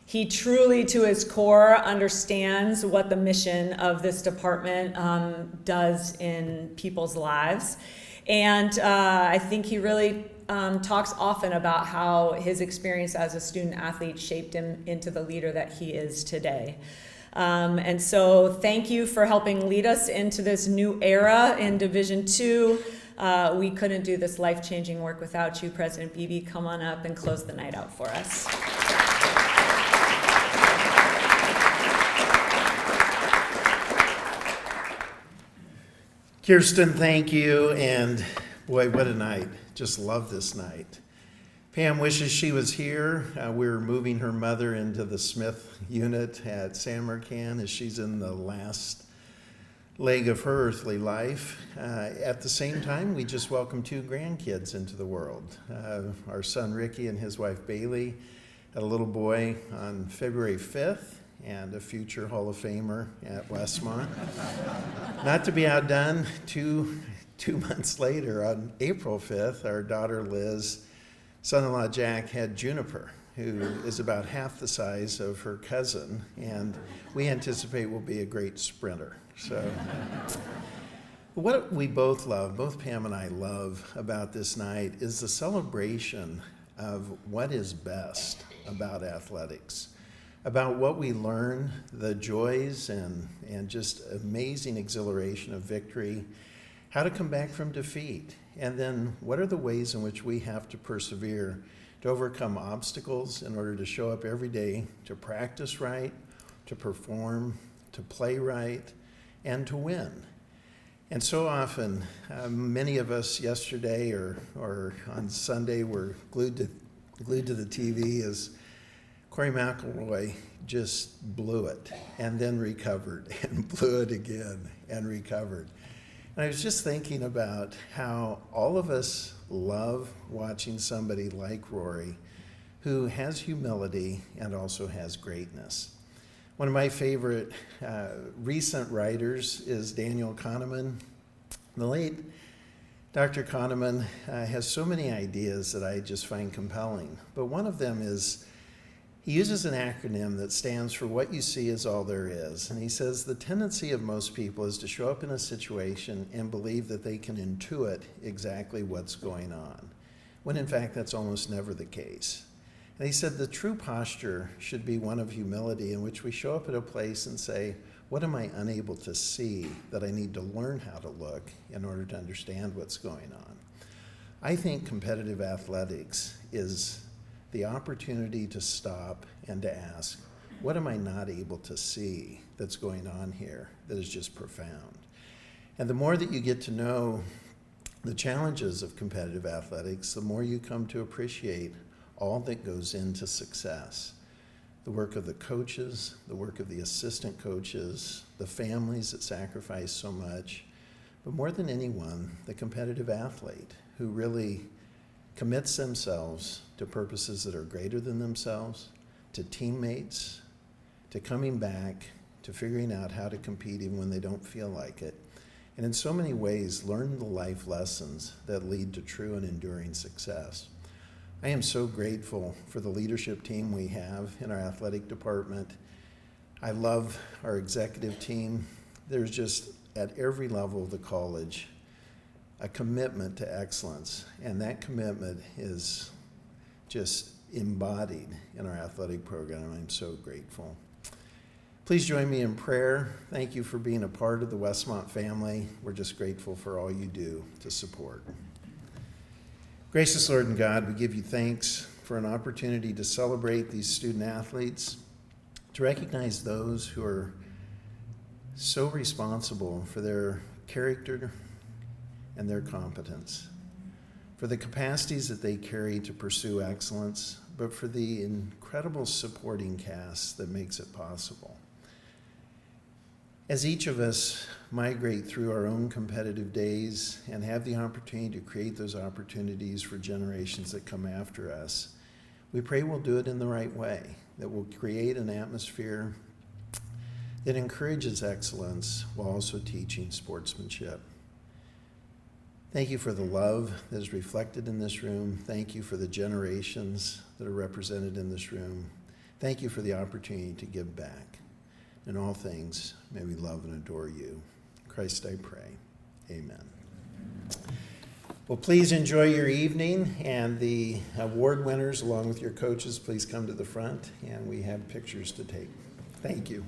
Speaker 18: he truly, to his core, understands what the mission of this department does in people's lives. And I think he really talks often about how his experience as a student athlete shaped him into the leader that he is today. And so thank you for helping lead us into this new era in Division II. We couldn't do this life-changing work without you, President Beebe. Come on up and close the night out for us.
Speaker 5: Kirsten, thank you, and boy, what a night. Just love this night. Pam wishes she was here. We're moving her mother into the Smith unit at San Marcan as she's in the last leg of her earthly life. At the same time, we just welcomed 2 grandkids into the world. Our son Ricky and his wife Bailey had a little boy on February 5th, and a future Hall of Famer at Westmont. Not to be outdone, two months later, on April 5th, our daughter Liz, son-in-law Jack, had Juniper, who is about half the size of her cousin, and we anticipate will be a great sprinter. So, what we both love, both Pam and I love about this night, is the celebration of what is best about athletics. About what we learn, the joys and just amazing exhilaration of victory, how to come back from defeat, and then what are the ways in which we have to persevere to overcome obstacles in order to show up every day, to practice right, to perform, to play right, and to win. And so often, many of us yesterday or on Sunday were glued to the TV as Corey McElroy just blew it and then recovered and blew it again and recovered. And I was just thinking about how all of us love watching somebody like Rory who has humility and also has greatness. One of my favorite recent writers is Daniel Kahneman. The late Dr. Kahneman has so many ideas that I just find compelling, but one of them is he uses an acronym that stands for what you see is all there is. And he says the tendency of most people is to show up in a situation and believe that they can intuit exactly what's going on. when in fact that's almost never the case. And he said the true posture should be one of humility, in which we show up at a place and say, what am I unable to see that I need to learn how to look in order to understand what's going on? I think competitive athletics is the opportunity to stop and to ask, what am I not able to see that's going on here that is just profound? And the more that you get to know the challenges of competitive athletics, the more you come to appreciate all that goes into success. The work of the coaches, the work of the assistant coaches, the families that sacrifice so much, but more than anyone, the competitive athlete who really commits themselves to purposes that are greater than themselves, to teammates, to coming back, to figuring out how to compete even when they don't feel like it. And in so many ways, learn the life lessons that lead to true and enduring success. I am so grateful for the leadership team we have in our athletic department. I love our executive team. There's just, at every level of the college, a commitment to excellence, and that commitment is just embodied in our athletic program, and I'm so grateful. Please join me in prayer. Thank you for being a part of the Westmont family. We're just grateful for all you do to support. Gracious Lord and God, we give you thanks for an opportunity to celebrate these student athletes, to recognize those who are so responsible for their character and their competence, for the capacities that they carry to pursue excellence, but for the incredible supporting cast that makes it possible. As each of us migrate through our own competitive days and have the opportunity to create those opportunities for generations that come after us, we pray we'll do it in the right way, that we'll create an atmosphere that encourages excellence while also teaching sportsmanship. Thank you for the love that is reflected in this room. Thank you for the generations that are represented in this room. Thank you for the opportunity to give back. In all things, may we love and adore you. In Christ I pray. Amen. Well, please enjoy your evening, and the award winners, along with your coaches, please come to the front, and we have pictures to take. Thank you.